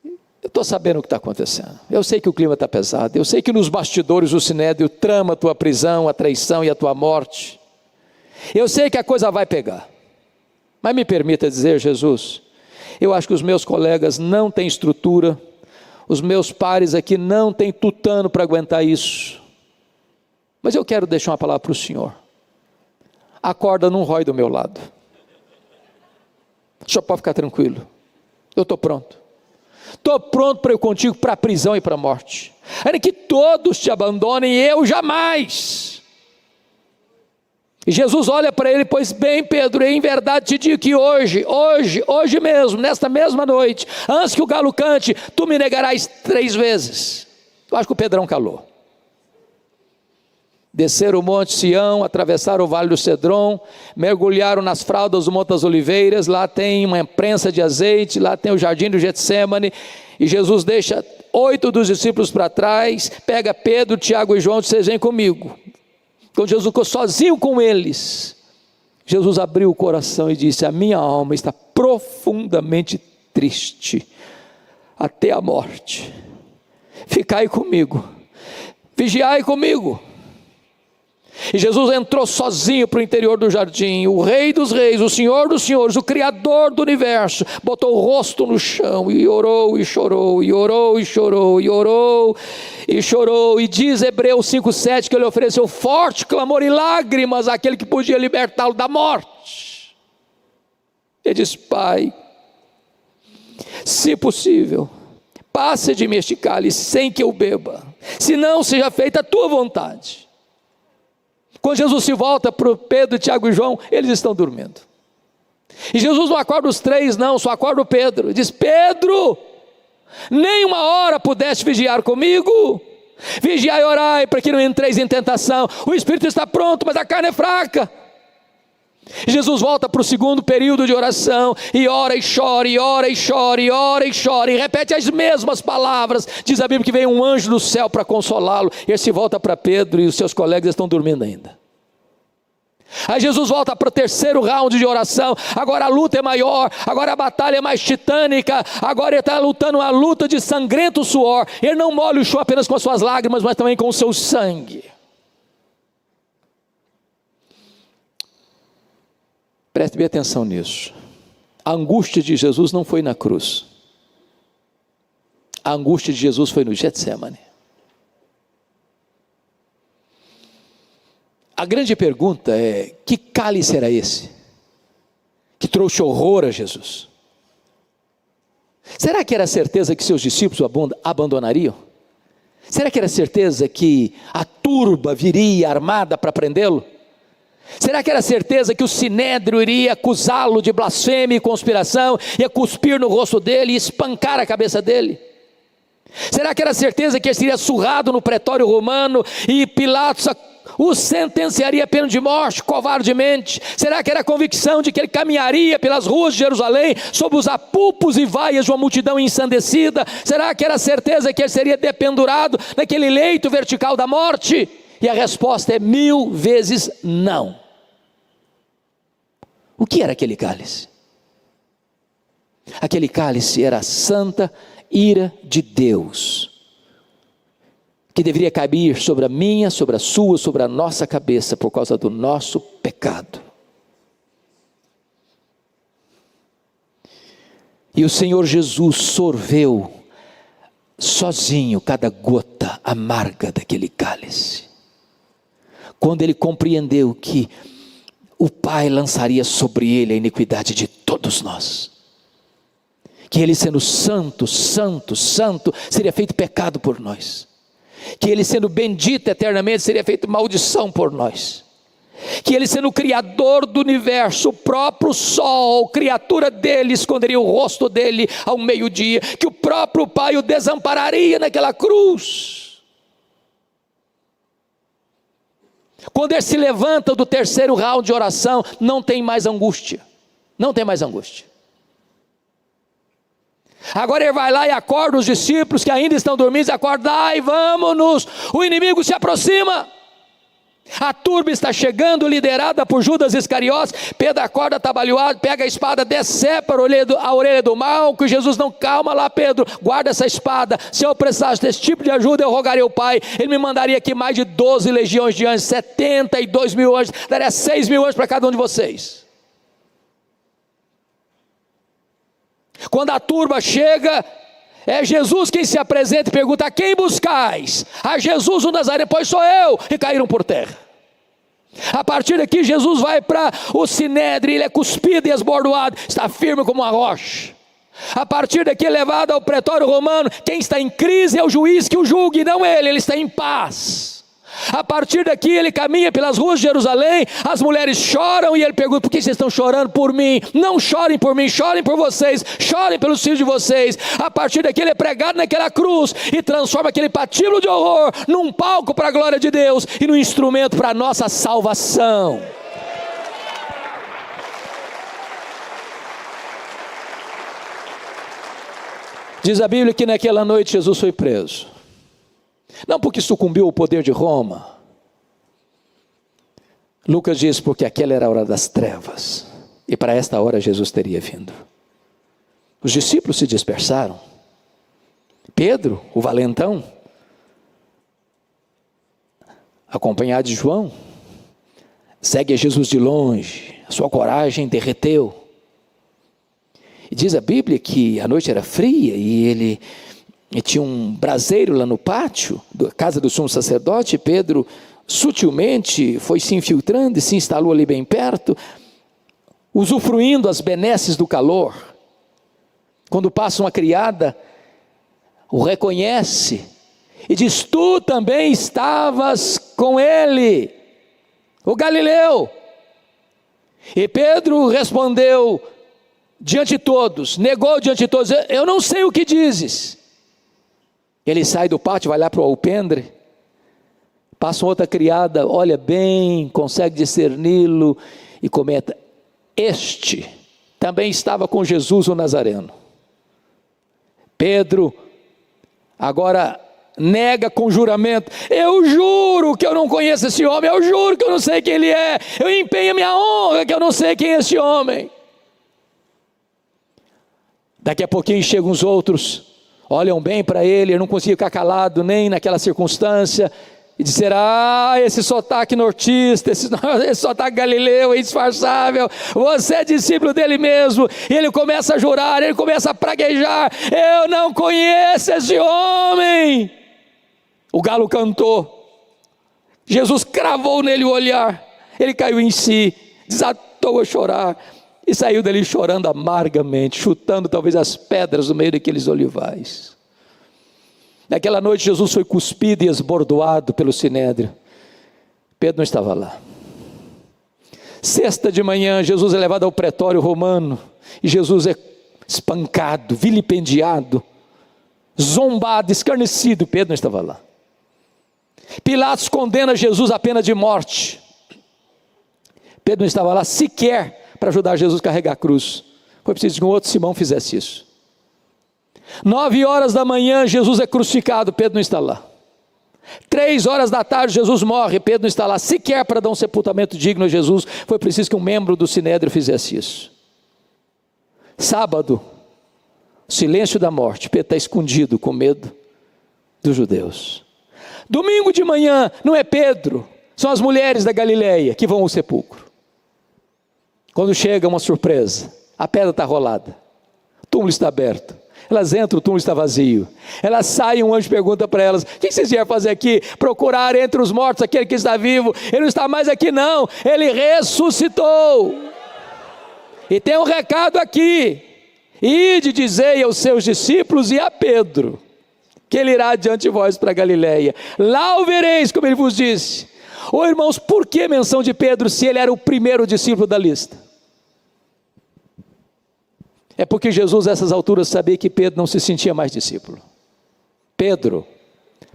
eu estou sabendo o que está acontecendo, eu sei que o clima está pesado, eu sei que nos bastidores o Sinédrio trama a tua prisão, a traição e a tua morte, eu sei que a coisa vai pegar, mas me permita dizer, Jesus, eu acho que os meus colegas não têm estrutura, os meus pares aqui não têm tutano para aguentar isso, mas eu quero deixar uma palavra para o Senhor. A corda não rói do meu lado, o senhor pode ficar tranquilo, eu estou pronto para ir contigo para a prisão e para a morte, ainda que todos te abandonem, eu jamais. E Jesus olha para ele: pois bem, Pedro, em verdade te digo que hoje mesmo, nesta mesma noite, antes que o galo cante, tu me negarás 3 vezes. Eu acho que o Pedrão calou. Desceram o monte Sião, atravessaram o vale do Cedron, mergulharam nas fraldas do Monte das Oliveiras. Lá tem uma prensa de azeite, lá tem o jardim do Getsemane, e Jesus deixa 8 dos discípulos para trás, pega Pedro, Tiago e João, diz: vocês vêm comigo. Quando Jesus ficou sozinho com eles, Jesus abriu o coração e disse: a minha alma está profundamente triste, até a morte. Ficai comigo, vigiai comigo. E Jesus entrou sozinho para o interior do jardim. O Rei dos Reis, o Senhor dos Senhores, o Criador do universo, botou o rosto no chão e orou e chorou, e orou e chorou, e orou e chorou. E diz Hebreus 5,7 que ele ofereceu forte clamor e lágrimas àquele que podia libertá-lo da morte. Ele diz: Pai, se possível, passe de mim este cálice sem que eu beba, se não seja feita a tua vontade. Quando Jesus se volta para Pedro, Tiago e João, eles estão dormindo. E Jesus não acorda os 3 não, só acorda o Pedro. Diz: Pedro, nem uma hora pudeste vigiar comigo? Vigiai e orai para que não entreis em tentação. O espírito está pronto, mas a carne é fraca. E Jesus volta para o segundo período de oração, e ora e chora, e ora e chora, e ora e chora, e repete as mesmas palavras. Diz a Bíblia que veio um anjo do céu para consolá-lo. E ele se volta para Pedro, e os seus colegas estão dormindo ainda. Aí Jesus volta para o terceiro round de oração. Agora a luta é maior, agora a batalha é mais titânica, agora ele está lutando uma luta de sangrento suor. Ele não molha o chão apenas com as suas lágrimas, mas também com o seu sangue. Preste bem atenção nisso. A angústia de Jesus não foi na cruz. A angústia de Jesus foi no Getsemane. A grande pergunta é: que cálice era esse que trouxe horror a Jesus? Será que era certeza que seus discípulos o abandonariam? Será que era certeza que a turba viria armada para prendê-lo? Será que era certeza que o sinédrio iria acusá-lo de blasfêmia e conspiração, ia cuspir no rosto dele e espancar a cabeça dele? Será que era certeza que ele seria surrado no pretório romano e Pilatos o sentenciaria a pena de morte covardemente? Será que era a convicção de que ele caminharia pelas ruas de Jerusalém sob os apupos e vaias de uma multidão ensandecida? Será que era a certeza que ele seria dependurado naquele leito vertical da morte? E a resposta é 1000 vezes não. O que era aquele cálice? Aquele cálice era a santa ira de Deus, que deveria cair sobre a minha, sobre a sua, sobre a nossa cabeça, por causa do nosso pecado. E o Senhor Jesus sorveu sozinho cada gota amarga daquele cálice, quando ele compreendeu que o Pai lançaria sobre ele a iniquidade de todos nós, que ele sendo santo, santo, santo, seria feito pecado por nós, que ele sendo bendito eternamente, seria feito maldição por nós, que ele sendo o criador do universo, o próprio sol, criatura dele, esconderia o rosto dele ao meio-dia, que o próprio Pai o desampararia naquela cruz. Quando ele se levanta do terceiro round de oração, não tem mais angústia, não tem mais angústia. Agora ele vai lá e acorda os discípulos que ainda estão dormindo, acordai, vamos-nos, o inimigo se aproxima. A turba está chegando, liderada por Judas Iscariotes. Pedro acorda atabalhoado, pega a espada, decepara a orelha do mal, que Jesus não: calma lá Pedro, guarda essa espada, se eu precisasse desse tipo de ajuda, eu rogaria ao Pai, ele me mandaria aqui mais de 12 legiões de anjos, 72 mil anjos, daria 6 mil anjos para cada um de vocês. Quando a turba chega, é Jesus quem se apresenta e pergunta: a quem buscais? A Jesus o Nazareno. Pois sou eu. E caíram por terra. A partir daqui Jesus vai para o sinédrio, ele é cuspido e esbordoado, está firme como uma rocha. A partir daqui é levado ao pretório romano. Quem está em crise é o juiz que o julgue, não ele está em paz. A partir daqui ele caminha pelas ruas de Jerusalém, as mulheres choram e ele pergunta: por que vocês estão chorando por mim? Não chorem por mim, chorem por vocês, chorem pelos filhos de vocês. A partir daqui ele é pregado naquela cruz e transforma aquele patíbulo de horror num palco para a glória de Deus e num instrumento para a nossa salvação. Diz a Bíblia que naquela noite Jesus foi preso, não porque sucumbiu ao poder de Roma. Lucas diz porque aquela era a hora das trevas, e para esta hora Jesus teria vindo. Os discípulos se dispersaram. Pedro, o valentão, acompanhado de João, segue a Jesus de longe, a sua coragem derreteu. E diz a Bíblia que a noite era fria e ele tinha um braseiro lá no pátio da casa do sumo sacerdote. Pedro sutilmente foi se infiltrando e se instalou ali bem perto, usufruindo as benesses do calor. Quando passa uma criada, o reconhece e diz: tu também estavas com ele, o Galileu. E Pedro respondeu diante de todos, negou diante de todos: eu não sei o que dizes. Ele sai do pátio, vai lá para o alpendre, passa outra criada, olha bem, consegue discerni-lo e comenta: este também estava com Jesus o Nazareno. Pedro agora nega com juramento: eu juro que eu não conheço esse homem, eu juro que eu não sei quem ele é, eu empenho a minha honra que eu não sei quem é esse homem. Daqui a pouquinho chegam os outros, olham bem para ele, ele não conseguia ficar calado nem naquela circunstância, e disseram: esse sotaque nortista, esse sotaque galileu, indisfarçável, você é discípulo dele mesmo. E ele começa a jurar, ele começa a praguejar: eu não conheço esse homem. O galo cantou, Jesus cravou nele o olhar, ele caiu em si, desatou a chorar, e saiu dali chorando amargamente, chutando talvez as pedras no meio daqueles olivais. Naquela noite Jesus foi cuspido e esbordoado pelo sinédrio. Pedro não estava lá. Sexta de manhã, Jesus é levado ao pretório romano, e Jesus é espancado, vilipendiado, zombado, escarnecido. Pedro não estava lá. Pilatos condena Jesus à pena de morte. Pedro não estava lá sequer para ajudar Jesus a carregar a cruz. Foi preciso que um outro Simão fizesse isso. 9h da manhã, Jesus é crucificado, Pedro não está lá. 3h da tarde, Jesus morre, Pedro não está lá. Sequer para dar um sepultamento digno a Jesus, foi preciso que um membro do sinédrio fizesse isso. Sábado, silêncio da morte, Pedro está escondido com medo dos judeus. Domingo de manhã, não é Pedro, são as mulheres da Galileia que vão ao sepulcro. Quando chega uma surpresa, a pedra está rolada, o túmulo está aberto, elas entram, o túmulo está vazio, elas saem, um anjo pergunta para elas: o que vocês vieram fazer aqui? Procurar entre os mortos aquele que está vivo. Ele não está mais aqui não, ele ressuscitou. E tem um recado aqui: ide, dizei aos seus discípulos e a Pedro, que ele irá diante de vós para a Galileia, lá o vereis, como ele vos disse. Ô irmãos, por que menção de Pedro se ele era o primeiro discípulo da lista? É porque Jesus, a essas alturas, sabia que Pedro não se sentia mais discípulo. Pedro,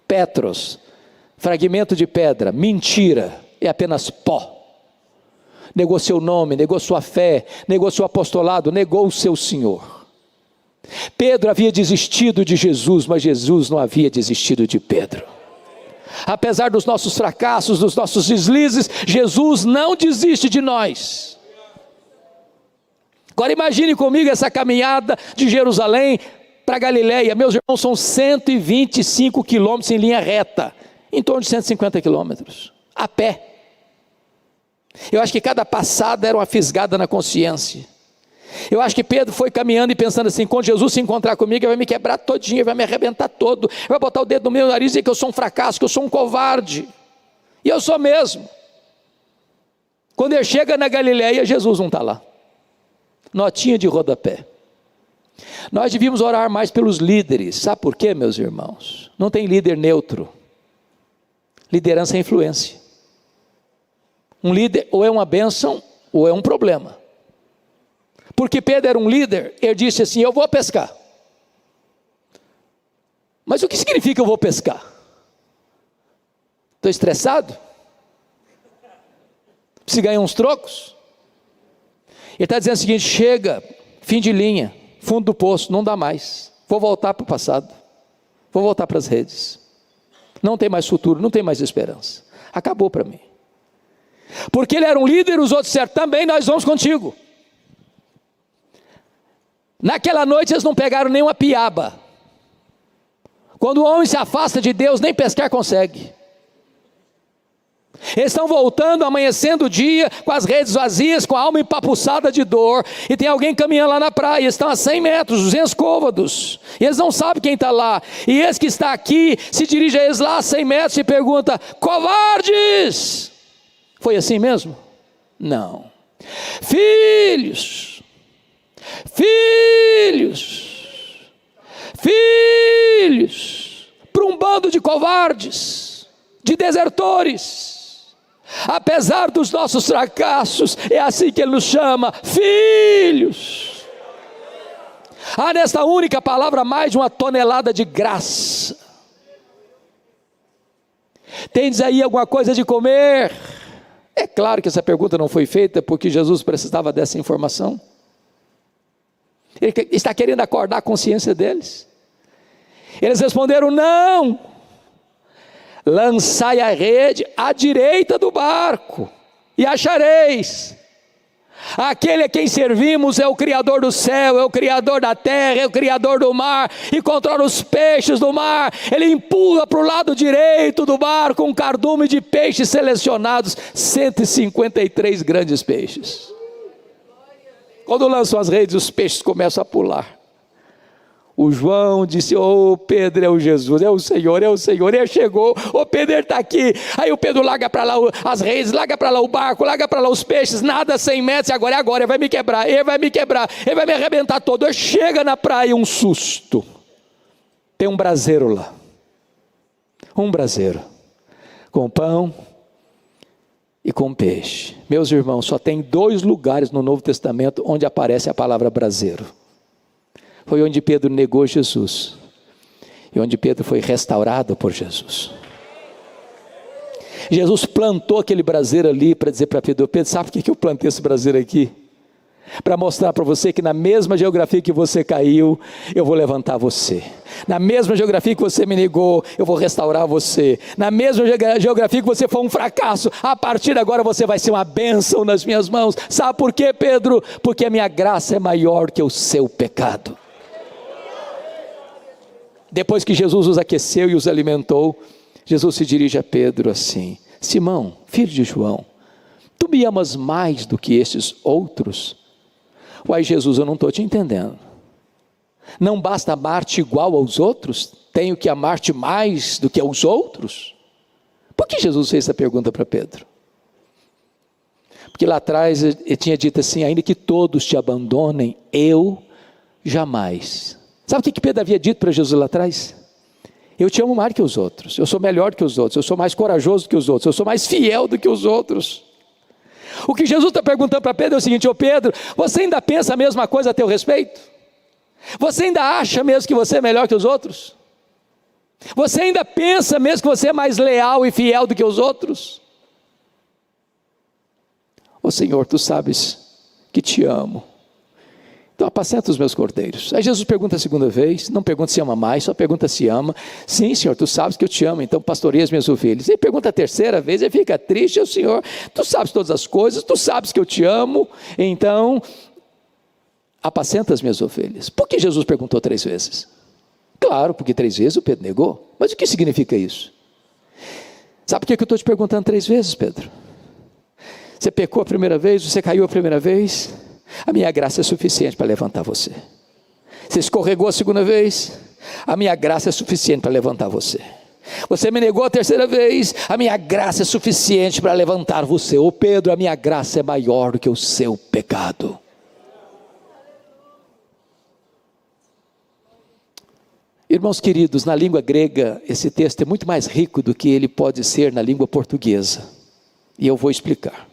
Petros, fragmento de pedra, mentira, é apenas pó. Negou seu nome, negou sua fé, negou seu apostolado, negou o seu Senhor. Pedro havia desistido de Jesus, mas Jesus não havia desistido de Pedro. Apesar dos nossos fracassos, dos nossos deslizes, Jesus não desiste de nós. Agora imagine comigo essa caminhada de Jerusalém para Galileia. Meus irmãos, são 125 quilômetros em linha reta, em torno de 150 quilômetros, a pé. Eu acho que cada passada era uma fisgada na consciência. Eu acho que Pedro foi caminhando e pensando assim: quando Jesus se encontrar comigo, ele vai me quebrar todinho, vai me arrebentar todo, vai botar o dedo no meu nariz e dizer que eu sou um fracasso, que eu sou um covarde. E eu sou mesmo. Quando ele chega na Galileia, Jesus não está lá. Notinha de rodapé. Nós devíamos orar mais pelos líderes. Sabe por quê, meus irmãos? Não tem líder neutro. Liderança é influência. Um líder ou é uma bênção ou é um problema. Porque Pedro era um líder, ele disse assim: eu vou pescar. Mas o que significa eu vou pescar? Estou estressado? Preciso ganhar uns trocos? Ele está dizendo o seguinte: chega, fim de linha, fundo do poço, não dá mais. Vou voltar para o passado. Vou voltar para as redes. Não tem mais futuro, não tem mais esperança. Acabou para mim. Porque ele era um líder, os outros disseram: também nós vamos contigo. Naquela noite eles não pegaram nenhuma piaba. Quando o homem se afasta de Deus, nem pescar consegue. Eles estão voltando, amanhecendo o dia, com as redes vazias, com a alma empapuçada de dor, e tem alguém caminhando lá na praia, eles estão a 100 metros, 200 côvados, e eles não sabem quem está lá, e esse que está aqui, se dirige a eles lá a 100 metros e pergunta: covardes! Foi assim mesmo? Não. Filhos, para um bando de covardes, de desertores. Apesar dos nossos fracassos, é assim que ele nos chama: filhos. Há nesta única palavra mais de 1 tonelada de graça. Tendes aí alguma coisa de comer? É claro que essa pergunta não foi feita porque Jesus precisava dessa informação. Ele está querendo acordar a consciência deles. Eles responderam: não. Lançai a rede à direita do barco e achareis. Aquele a quem servimos é o Criador do céu, é o Criador da terra, é o Criador do mar, e controla os peixes do mar. Ele empurra para o lado direito do barco um cardume de peixes selecionados, 153 grandes peixes. Quando lançam as redes, os peixes começam a pular. O João disse: ô Pedro, é o Jesus, é o Senhor, ele chegou, ô Pedro, ele está aqui. Aí o Pedro larga para lá as redes, larga para lá o barco, larga para lá os peixes, nada 100 metros, e agora, ele vai me quebrar, ele vai me arrebentar todo. Ele chega na praia, um susto, tem um braseiro lá, com pão e com peixe. Meus irmãos, só tem 2 lugares no Novo Testamento onde aparece a palavra braseiro. Foi onde Pedro negou Jesus, e onde Pedro foi restaurado por Jesus. Jesus plantou aquele braseiro ali para dizer para Pedro: Pedro, sabe por que eu plantei esse braseiro aqui? Para mostrar para você que na mesma geografia que você caiu, eu vou levantar você. Na mesma geografia que você me negou, eu vou restaurar você. Na mesma geografia que você foi um fracasso, a partir de agora você vai ser uma bênção nas minhas mãos. Sabe por quê, Pedro? Porque a minha graça é maior que o seu pecado. Depois que Jesus os aqueceu e os alimentou, Jesus se dirige a Pedro assim: Simão, filho de João, tu me amas mais do que estes outros? Uai, Jesus, eu não estou te entendendo. Não basta amar-te igual aos outros? Tenho que amar-te mais do que aos outros? Por que Jesus fez essa pergunta para Pedro? Porque lá atrás ele tinha dito assim: ainda que todos te abandonem, eu jamais. Sabe o que Pedro havia dito para Jesus lá atrás? Eu te amo mais que os outros, eu sou melhor que os outros, eu sou mais corajoso que os outros, eu sou mais fiel do que os outros. O que Jesus está perguntando para Pedro é o seguinte: ô Pedro, você ainda pensa a mesma coisa a teu respeito? Você ainda acha mesmo que você é melhor que os outros? Você ainda pensa mesmo que você é mais leal e fiel do que os outros? Ô Senhor, tu sabes que te amo, então apacenta os meus cordeiros. Aí Jesus pergunta a segunda vez, não pergunta se ama mais, só pergunta se ama. Sim, Senhor, tu sabes que eu te amo, então pastoreia as minhas ovelhas. Ele pergunta a terceira vez, ele fica triste: o Senhor, tu sabes todas as coisas, tu sabes que eu te amo, então apacenta as minhas ovelhas. Por que Jesus perguntou 3 vezes? Claro, porque 3 vezes o Pedro negou. Mas o que significa isso? Sabe por que eu estou te perguntando 3 vezes, Pedro? Você pecou a primeira vez, você caiu a primeira vez, a minha graça é suficiente para levantar você. Você escorregou a segunda vez, a minha graça é suficiente para levantar você. Você me negou a terceira vez, a minha graça é suficiente para levantar você. Ô Pedro, a minha graça é maior do que o seu pecado. Irmãos queridos, na língua grega, esse texto é muito mais rico do que ele pode ser na língua portuguesa. E eu vou explicar.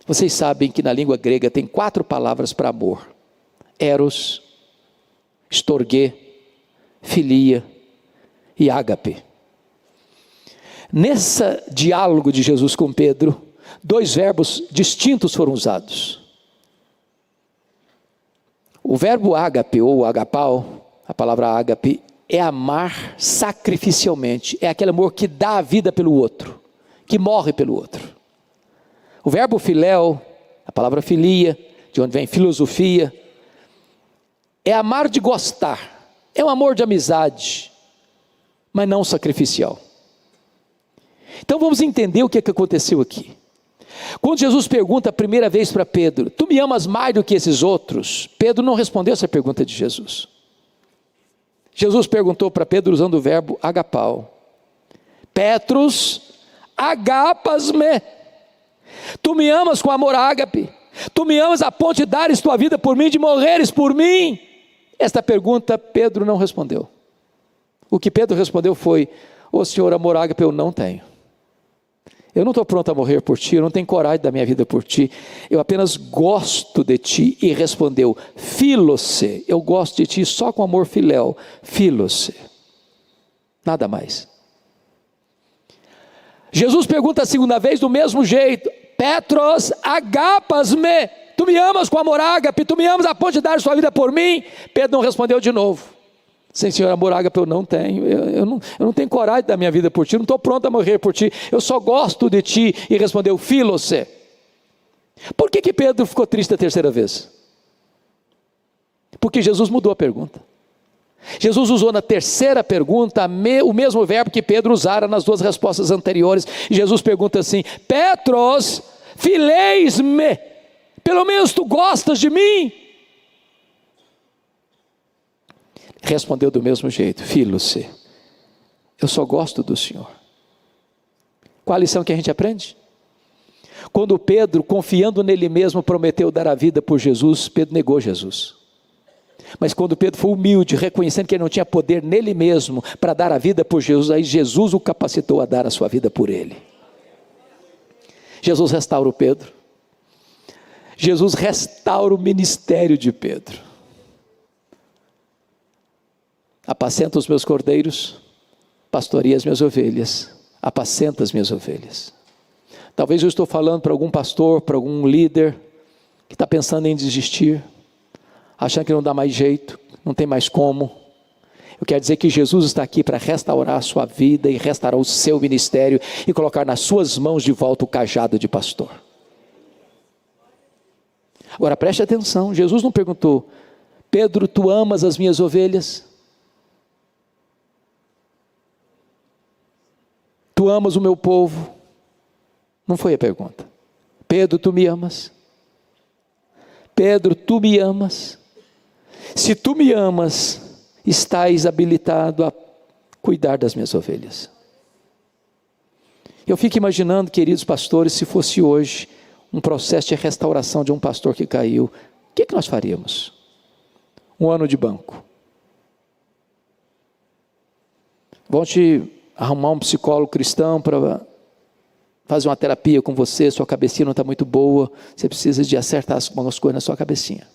Vocês sabem que na língua grega tem 4 palavras para amor: eros, storge, filia e ágape. Nesse diálogo de Jesus com Pedro, 2 verbos distintos foram usados. O verbo ágape ou agapau, a palavra ágape, é amar sacrificialmente, é aquele amor que dá a vida pelo outro, que morre pelo outro. O verbo filéu, a palavra filia, de onde vem filosofia, é amar de gostar, é um amor de amizade, mas não sacrificial. Então vamos entender o que aconteceu aqui. Quando Jesus pergunta a primeira vez para Pedro: tu me amas mais do que esses outros? Pedro não respondeu essa pergunta de Jesus. Jesus perguntou para Pedro usando o verbo agapau: Petrus, agapas-me. Tu me amas com amor ágape? Tu me amas a ponto de dares tua vida por mim, de morreres por mim? Esta pergunta Pedro não respondeu. O que Pedro respondeu foi: ô Senhor, amor ágape eu não tenho. Eu não estou pronto a morrer por ti, eu não tenho coragem da minha vida por ti, eu apenas gosto de ti. E respondeu: filose, eu gosto de ti só com amor filéu, filose, nada mais. Jesus pergunta a segunda vez do mesmo jeito: Petros, agapas-me, tu me amas com amor ágape, tu me amas a ponto de dar sua vida por mim? Pedro não respondeu de novo: sim, Senhor, amor ágape eu não tenho, eu não tenho coragem da minha vida por ti, eu não estou pronto a morrer por ti, eu só gosto de ti. E respondeu: filose. Por que Pedro ficou triste a terceira vez? Porque Jesus mudou a pergunta. Jesus usou na terceira pergunta o mesmo verbo que Pedro usara nas 2 respostas anteriores. E Jesus pergunta assim: Petros, fileis-me, pelo menos tu gostas de mim? Respondeu do mesmo jeito: filose, eu só gosto do Senhor. Qual a lição que a gente aprende? Quando Pedro, confiando nele mesmo, prometeu dar a vida por Jesus, Pedro negou Jesus. Mas quando Pedro foi humilde, reconhecendo que ele não tinha poder nele mesmo para dar a vida por Jesus, aí Jesus o capacitou a dar a sua vida por ele. Jesus restaura o Pedro. Jesus restaura o ministério de Pedro. Apacenta os meus cordeiros, pastoreia as minhas ovelhas, apacenta as minhas ovelhas. Talvez eu estou falando para algum pastor, para algum líder que está pensando em desistir, achando que não dá mais jeito, não tem mais como. Eu quero dizer que Jesus está aqui para restaurar a sua vida e restaurar o seu ministério e colocar nas suas mãos de volta o cajado de pastor. Agora preste atenção, Jesus não perguntou: Pedro, tu amas as minhas ovelhas? Tu amas o meu povo? Não foi a pergunta. Pedro, tu me amas? Pedro, tu me amas? Se tu me amas, estás habilitado a cuidar das minhas ovelhas. Eu fico imaginando, queridos pastores, se fosse hoje um processo de restauração de um pastor que caiu, o que nós faríamos? Um ano de banco. Vão te arrumar um psicólogo cristão para fazer uma terapia com você, sua cabecinha não está muito boa, você precisa de acertar algumas coisas na sua cabecinha.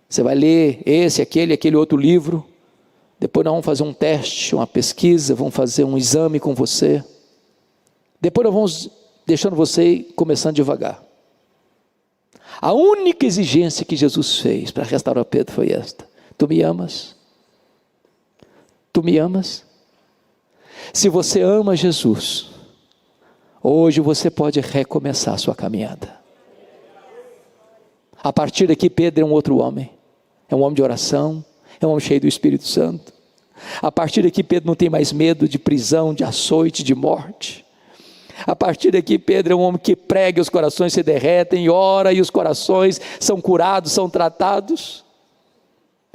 Você vai ler esse, aquele outro livro, depois nós vamos fazer um teste, uma pesquisa, vamos fazer um exame com você, depois nós vamos deixando você ir começando devagar. A única exigência que Jesus fez para restaurar Pedro foi esta: tu me amas? Tu me amas? Se você ama Jesus, hoje você pode recomeçar a sua caminhada. A partir daqui Pedro é um outro homem, é um homem de oração, é um homem cheio do Espírito Santo. A partir daqui Pedro não tem mais medo de prisão, de açoite, de morte. A partir daqui Pedro é um homem que prega e os corações se derretem, ora e os corações são curados, são tratados.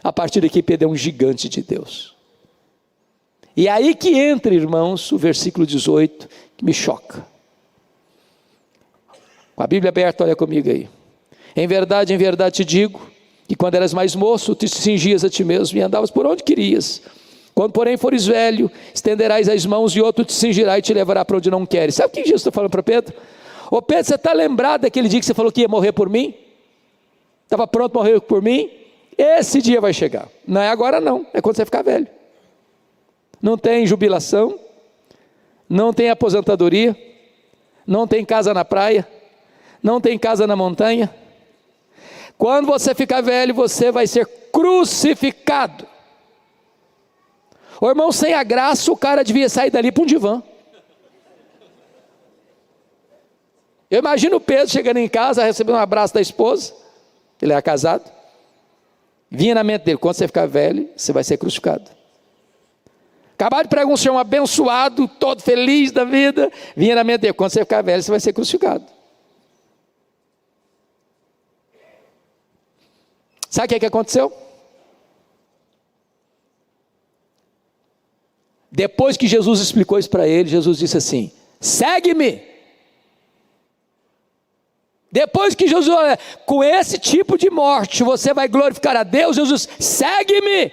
A partir daqui Pedro é um gigante de Deus. E aí que entra, irmãos, o versículo 18, que me choca. Com a Bíblia aberta, olha comigo aí. Em verdade te digo, que quando eras mais moço, te cingias a ti mesmo e andavas por onde querias. Quando, porém, fores velho, estenderás as mãos e outro te cingirá e te levará para onde não queres. Sabe o que Jesus está falando para Pedro? Ô Pedro, você está lembrado daquele dia que você falou que ia morrer por mim? Estava pronto para morrer por mim? Esse dia vai chegar. Não é agora não, é quando você ficar velho. Não tem jubilação, não tem aposentadoria, não tem casa na praia, não tem casa na montanha. Quando você ficar velho, você vai ser crucificado. Ô irmão, sem a graça, o cara devia sair dali para um divã. Eu imagino o Pedro chegando em casa, recebendo um abraço da esposa, ele era casado, vinha na mente dele, quando você ficar velho, você vai ser crucificado. Acabar de pregar um senhor abençoado, todo feliz da vida, vinha na mente dele, quando você ficar velho, você vai ser crucificado. Sabe o que aconteceu? Depois que Jesus explicou isso para ele, Jesus disse assim: segue-me. Depois que Jesus, olha, com esse tipo de morte, você vai glorificar a Deus, Jesus, segue-me.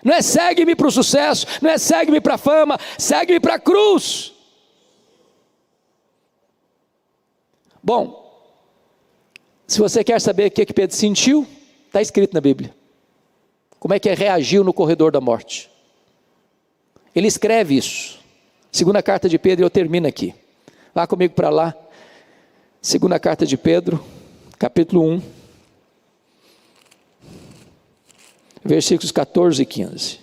Não é segue-me para o sucesso, não é segue-me para a fama, segue-me para a cruz. Bom, se você quer saber o que Pedro sentiu, está escrito na Bíblia. Como é que reagiu no corredor da morte. Ele escreve isso. Segunda carta de Pedro, eu termino aqui. Vá comigo para lá. Segunda carta de Pedro, capítulo 1, versículos 14 e 15.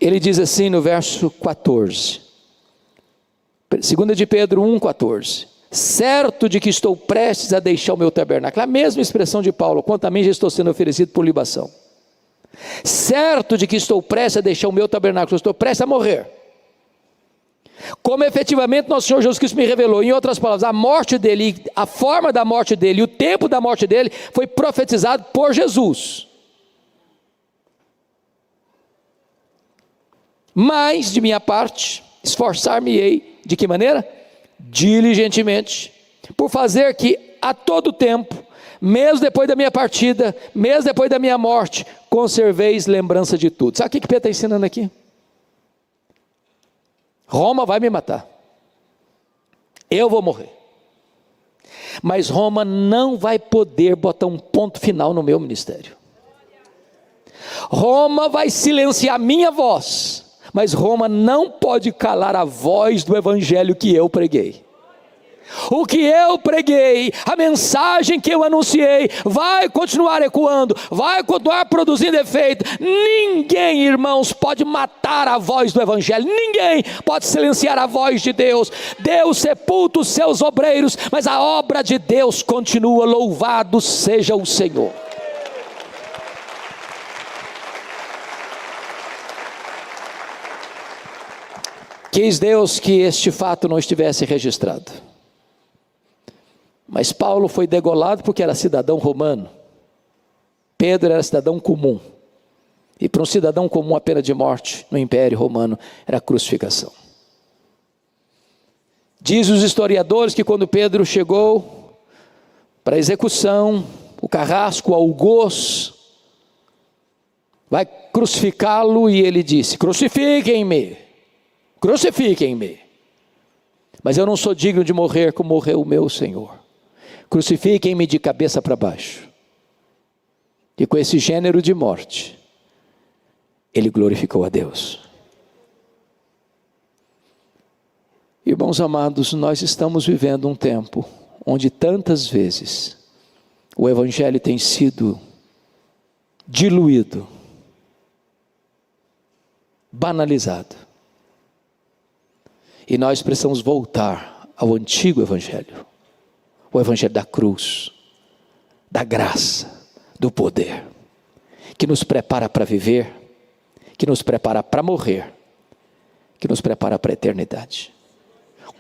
Ele diz assim no verso 14. Segunda de Pedro 1, 14. Certo de que estou prestes a deixar o meu tabernáculo. A mesma expressão de Paulo, quanto a mim já estou sendo oferecido por libação. Certo de que estou prestes a deixar o meu tabernáculo, estou prestes a morrer. Como efetivamente nosso Senhor Jesus Cristo me revelou, em outras palavras, a morte dele, a forma da morte dele, o tempo da morte dele, foi profetizado por Jesus. Mas, de minha parte, esforçar-me-ei, de que maneira? Diligentemente, por fazer que a todo tempo, mesmo depois da minha partida, mesmo depois da minha morte, conserveis lembrança de tudo. Sabe o que Pedro está ensinando aqui? Roma vai me matar, eu vou morrer, mas Roma não vai poder botar um ponto final no meu ministério. Roma vai silenciar minha voz, mas Roma não pode calar a voz do evangelho que eu preguei. O que eu preguei, a mensagem que eu anunciei, vai continuar ecoando, vai continuar produzindo efeito. Ninguém, irmãos, pode matar a voz do evangelho, ninguém pode silenciar a voz de Deus. Deus sepulta os seus obreiros, mas a obra de Deus continua. Louvado seja o Senhor. Quis Deus que este fato não estivesse registrado. Mas Paulo foi degolado porque era cidadão romano. Pedro era cidadão comum. E para um cidadão comum a pena de morte no Império Romano era a crucificação. Diz os historiadores que quando Pedro chegou para a execução, o carrasco, o algoz, vai crucificá-lo e ele disse: crucifiquem-me, crucifiquem-me. Mas eu não sou digno de morrer como morreu o meu Senhor. Crucifiquem-me de cabeça para baixo. E com esse gênero de morte, ele glorificou a Deus. Irmãos amados, nós estamos vivendo um tempo onde tantas vezes o evangelho tem sido diluído, banalizado. E nós precisamos voltar ao antigo evangelho. O evangelho da cruz, da graça, do poder, que nos prepara para viver, que nos prepara para morrer, que nos prepara para a eternidade.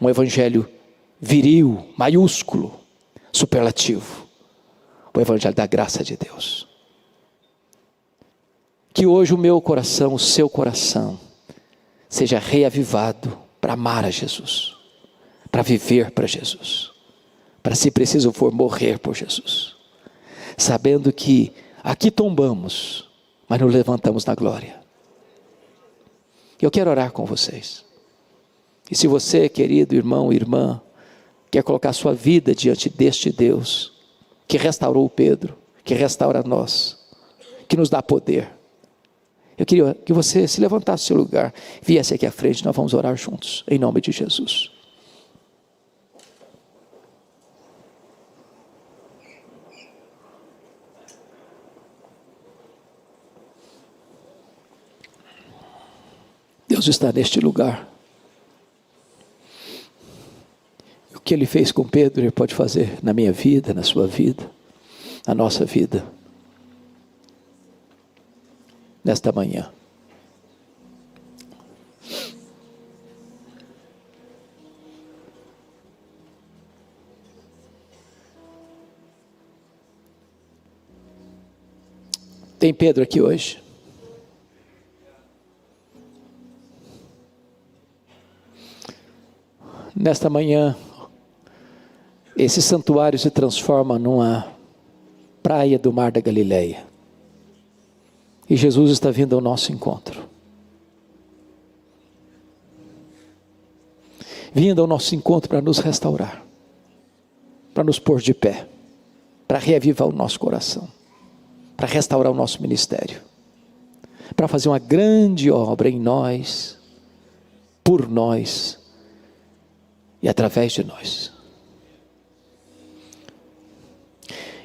Um evangelho viril, maiúsculo, superlativo, o evangelho da graça de Deus. Que hoje o meu coração, o seu coração, seja reavivado para amar a Jesus, para viver para Jesus, para, se preciso for, morrer por Jesus, sabendo que Aqui tombamos, mas nos levantamos na glória. Eu quero orar com vocês. E se você, querido irmão e irmã, quer colocar sua vida diante deste Deus, que restaurou Pedro, que restaura nós, que nos dá poder, eu queria que você se levantasse do seu lugar, viesse aqui à frente, nós vamos orar juntos, em nome de Jesus. Deus está neste lugar. O que Ele fez com Pedro, Ele pode fazer na minha vida, na sua vida, na nossa vida. Nesta manhã. Tem Pedro aqui hoje? Nesta manhã, esse santuário se transforma numa praia do mar da Galileia. E Jesus está vindo ao nosso encontro. Vindo ao nosso encontro para nos restaurar, para nos pôr de pé, para reavivar o nosso coração, para restaurar o nosso ministério, para fazer uma grande obra em nós, por nós e através de nós.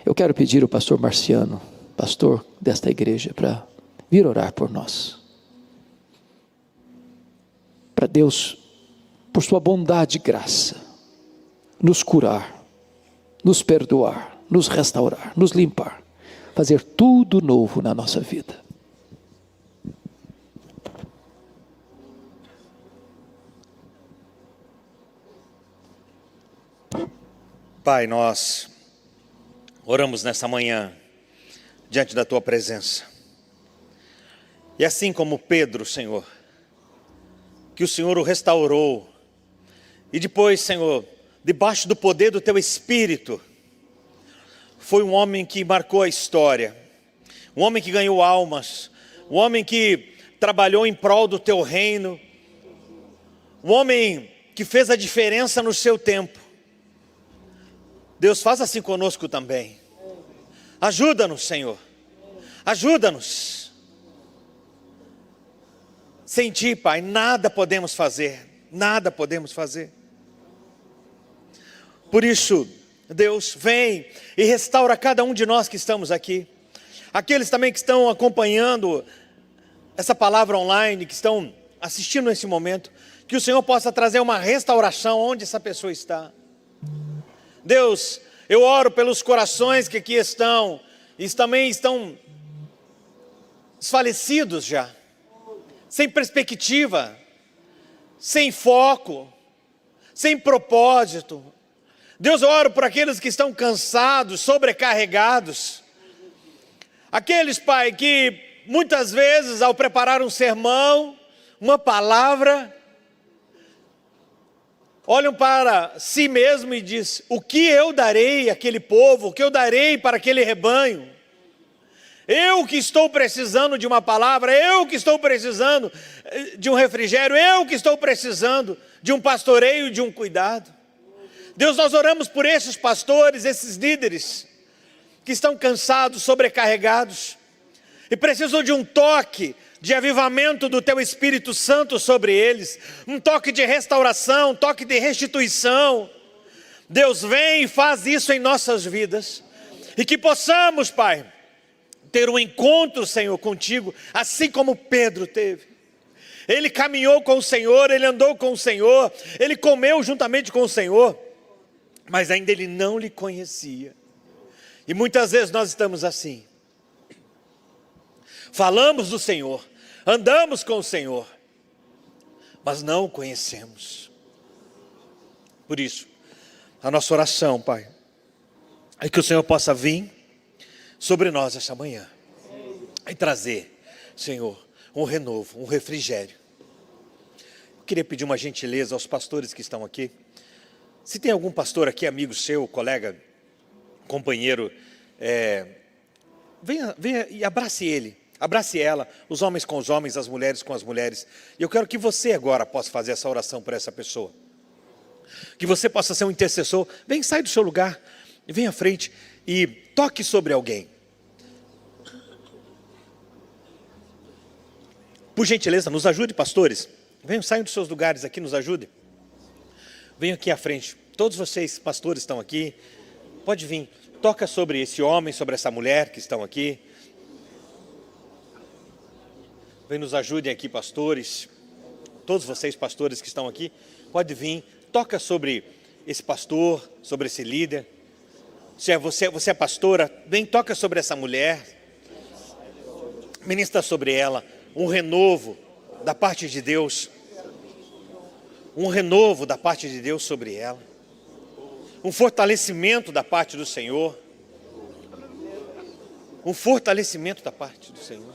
Eu quero pedir ao pastor Marciano, pastor desta igreja, para vir orar por nós. Para Deus, por sua bondade e graça, nos curar, nos perdoar, nos restaurar, nos limpar, fazer tudo novo na nossa vida. Pai, nós oramos nessa manhã diante da Tua presença. E assim como Pedro, Senhor, que o Senhor o restaurou, e depois, Senhor, debaixo do poder do Teu Espírito, foi um homem que marcou a história, um homem que ganhou almas, um homem que trabalhou em prol do Teu reino, um homem que fez a diferença no seu tempo. Deus, faz assim conosco também. Ajuda-nos, Senhor. Ajuda-nos. Sem Ti, Pai, nada podemos fazer. Nada podemos fazer. Por isso, Deus, vem e restaura cada um de nós que estamos aqui. Aqueles também que estão acompanhando essa palavra online, que estão assistindo nesse momento, que o Senhor possa trazer uma restauração onde essa pessoa está. Deus, eu oro pelos corações que aqui estão, e também estão desfalecidos já, sem perspectiva, sem foco, sem propósito. Deus, eu oro por aqueles que estão cansados, sobrecarregados, aqueles, Pai, que muitas vezes ao preparar um sermão, uma palavra, olham para si mesmo e dizem: o que eu darei àquele povo, o que eu darei para aquele rebanho? Eu que estou precisando de uma palavra, eu que estou precisando de um refrigério, eu que estou precisando de um pastoreio, de um cuidado. Deus, nós oramos por esses pastores, esses líderes, que estão cansados, sobrecarregados, e precisam de um toque de avivamento do Teu Espírito Santo sobre eles, um toque de restauração, um toque de restituição. Deus, vem e faz isso em nossas vidas, e que possamos, Pai, ter um encontro, Senhor, contigo, assim como Pedro teve. Ele caminhou com o Senhor, ele andou com o Senhor, ele comeu juntamente com o Senhor, mas ainda ele não lhe conhecia. E muitas vezes nós estamos assim. Falamos do Senhor, andamos com o Senhor, mas não o conhecemos. Por isso, a nossa oração, Pai, é que o Senhor possa vir sobre nós esta manhã e trazer, Senhor, um renovo, um refrigério. Eu queria pedir uma gentileza aos pastores que estão aqui. Se tem algum pastor aqui, amigo seu, colega, companheiro, venha e abrace ele, abrace ela, os homens com os homens, as mulheres com as mulheres. E eu quero que você agora possa fazer essa oração por essa pessoa. Que você possa ser um intercessor. Vem, sai do seu lugar, vem à frente e toque sobre alguém. Por gentileza, nos ajude, pastores. Venham, saiam dos seus lugares aqui, nos ajude. Venham aqui à frente. Todos vocês, pastores, estão aqui. Pode vir. Toca sobre esse homem, sobre essa mulher que estão aqui. Vem, nos ajudem aqui, pastores. Todos vocês, pastores que estão aqui, pode vir. Toca sobre esse pastor, sobre esse líder. Se é você é pastora, vem, toca sobre essa mulher. Ministra sobre ela um renovo da parte de Deus. Um renovo da parte de Deus sobre ela. Um fortalecimento da parte do Senhor. Um fortalecimento da parte do Senhor.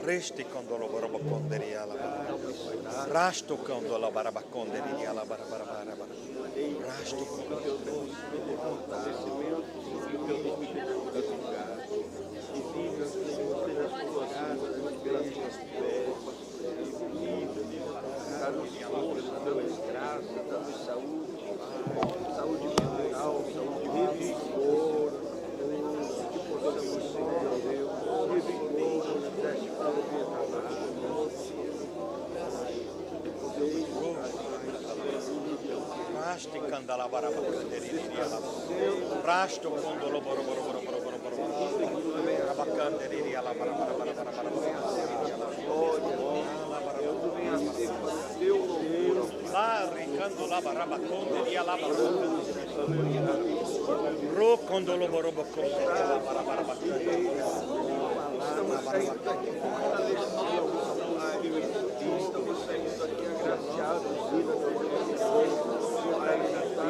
Reste condolo barabaconderi ala rasto condolo barabaconderi ala barabara rasto candala barabacanderi ala rasto condolo barabacanderi ala barabara lá ricando lá barabaconderi ala ro condolo barabaconderi ala barabara estamos saindo aqui agraciados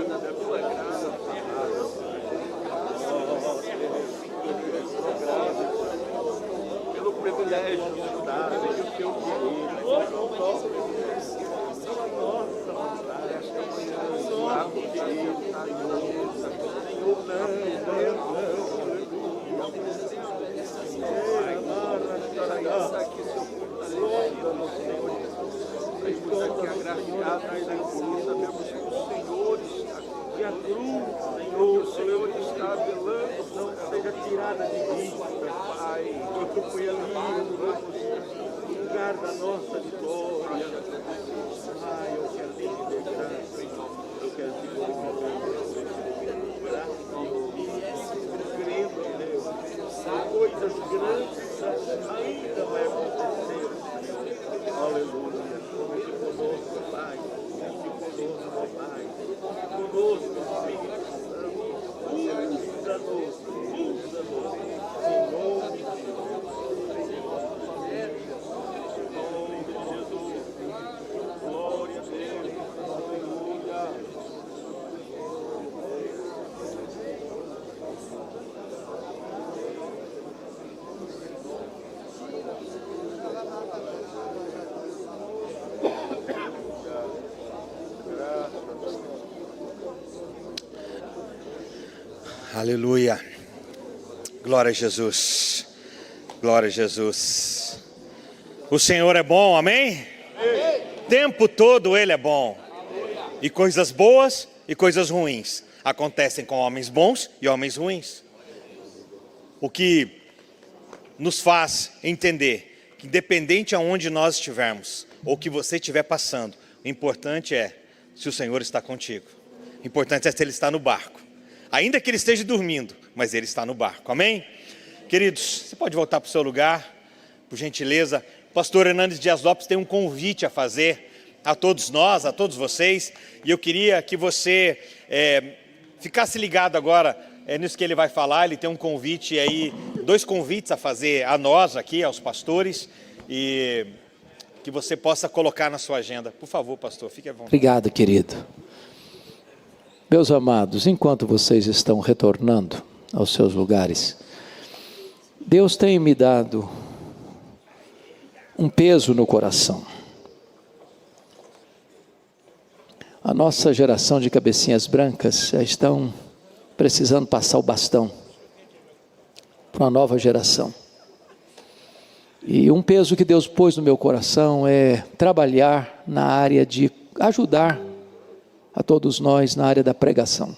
da tua graça, pelo privilégio de estar no teu querido, nossa vontade, esta manhã, estamos queridos na mesa, saímos aqui, seu fortalecido, Senhor Jesus, saímos aqui agraciados na cruz, sabemos que o Senhor está que a cruz, Senhor, o Senhor está velando, não seja tirada de vista, Pai, porque foi ali o lugar da nossa vitória. Ai, eu quero te dizer graça, eu quero te glorificar, crendo, Deus, coisas grandes ainda vai acontecer, aleluia, fique conosco, Pai, fique conosco, Pai, conosco, Espírito Santo, usa-nos, em nome de Jesus, glória a Deus, aleluia. Aleluia. Glória a Jesus. Glória a Jesus. O Senhor é bom, amém? O tempo todo Ele é bom. E coisas boas e coisas ruins acontecem com homens bons e homens ruins. O que nos faz entender que independente aonde nós estivermos, ou que você estiver passando, o importante é se o Senhor está contigo. O importante é se Ele está no barco. Ainda que Ele esteja dormindo, mas Ele está no barco, amém? Queridos, você pode voltar para o seu lugar, por gentileza. O pastor Hernandes Dias Lopes tem um convite a fazer a todos nós, a todos vocês, e eu queria que você ficasse ligado agora nisso que ele vai falar. Ele tem um convite aí 2 convites a fazer a nós aqui, aos pastores, e que você possa colocar na sua agenda. Por favor, pastor, fique à vontade. Obrigado, querido. Meus amados, enquanto vocês estão retornando aos seus lugares, Deus tem me dado um peso no coração. A nossa geração de cabecinhas brancas já estão precisando passar o bastão para uma nova geração. E um peso que Deus pôs no meu coração é trabalhar na área de ajudar a todos nós na área da pregação.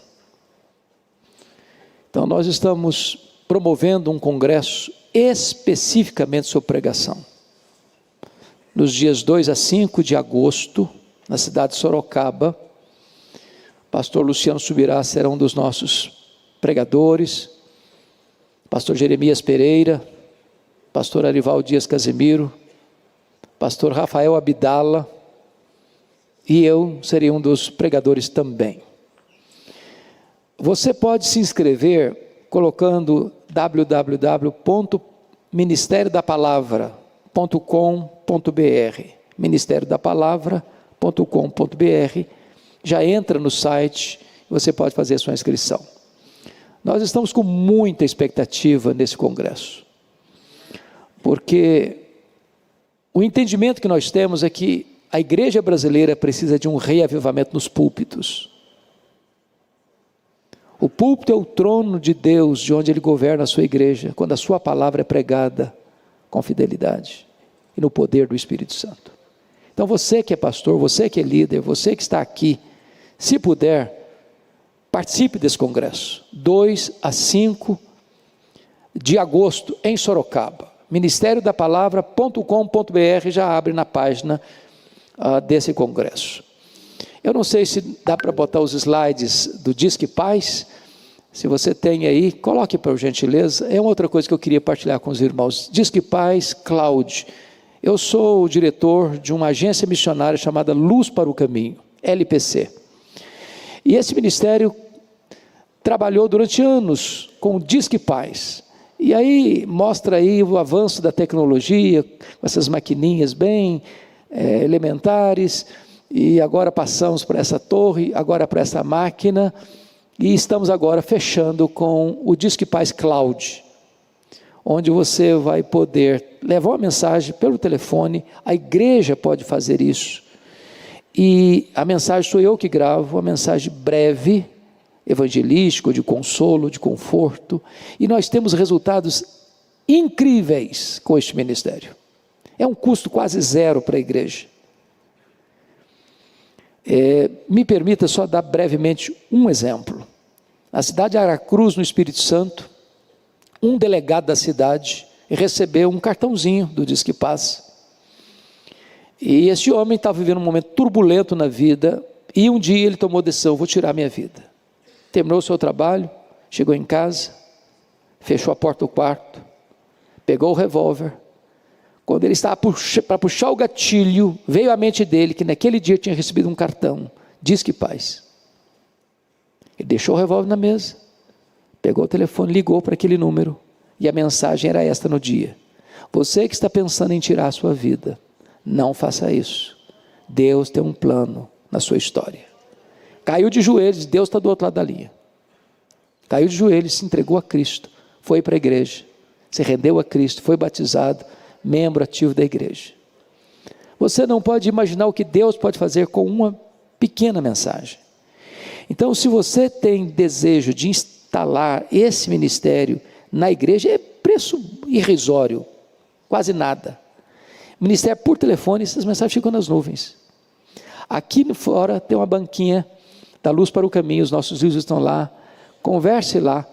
Então nós estamos promovendo um congresso especificamente sobre pregação. Nos dias 2 a 5 de agosto, na cidade de Sorocaba, pastor Luciano Subirá será um dos nossos pregadores, pastor Jeremias Pereira, pastor Arival Dias Casimiro, pastor Rafael Abdala, e eu serei um dos pregadores também. Você pode se inscrever colocando www.ministériodapalavra.com.br, ministériodapalavra.com.br, já entra no site e você pode fazer a sua inscrição. Nós estamos com muita expectativa nesse congresso, porque o entendimento que nós temos é que a igreja brasileira precisa de um reavivamento nos púlpitos. O púlpito é o trono de Deus, de onde Ele governa a sua igreja, quando a sua palavra é pregada com fidelidade e no poder do Espírito Santo. Então você que é pastor, você que é líder, você que está aqui, se puder, participe desse congresso, 2 a 5 de agosto, em Sorocaba. ministériodapalavra.com.br já abre na página desse congresso. Eu não sei se dá para botar os slides do Disque Paz. Se você tem aí, coloque por gentileza. É uma outra coisa que eu queria partilhar com os irmãos. Disque Paz Cloud. Eu sou o diretor de uma agência missionária chamada Luz para o Caminho, LPC. E esse ministério trabalhou durante anos com o Disque Paz. E aí mostra aí o avanço da tecnologia, com essas maquininhas bem elementares, e agora passamos para essa torre, agora para essa máquina, e estamos agora fechando com o Disque Paz Cloud, onde você vai poder levar uma mensagem pelo telefone, a igreja pode fazer isso, e a mensagem sou eu que gravo, uma mensagem breve, evangelística, de consolo, de conforto, e nós temos resultados incríveis com este ministério. É um custo quase zero para a igreja. Me permita só dar brevemente um exemplo. Na cidade de Aracruz, no Espírito Santo, um delegado da cidade recebeu um cartãozinho do Disque Paz. E esse homem estava vivendo um momento turbulento na vida, e um dia ele tomou a decisão: vou tirar minha vida. Terminou o seu trabalho, chegou em casa, fechou a porta do quarto, pegou o revólver. Quando ele estava para puxar o gatilho, veio à mente dele que naquele dia tinha recebido um cartão, Disque Paz. Ele deixou o revólver na mesa, pegou o telefone, ligou para aquele número, e a mensagem era esta no dia: você que está pensando em tirar a sua vida, não faça isso. Deus tem um plano na sua história. Caiu de joelhos, Deus está do outro lado da linha. Caiu de joelhos, se entregou a Cristo, foi para a igreja, se rendeu a Cristo, foi batizado, membro ativo da igreja. Você não pode imaginar o que Deus pode fazer com uma pequena mensagem. Então, se você tem desejo de instalar esse ministério na igreja, é preço irrisório, quase nada. Ministério por telefone, essas mensagens ficam nas nuvens. Aqui fora tem uma banquinha da Luz para o Caminho, os nossos livros estão lá. Converse lá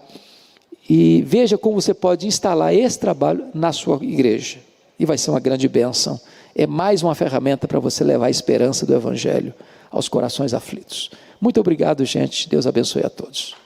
e veja como você pode instalar esse trabalho na sua igreja. E vai ser uma grande bênção. É mais uma ferramenta para você levar a esperança do Evangelho aos corações aflitos. Muito obrigado, gente. Deus abençoe a todos.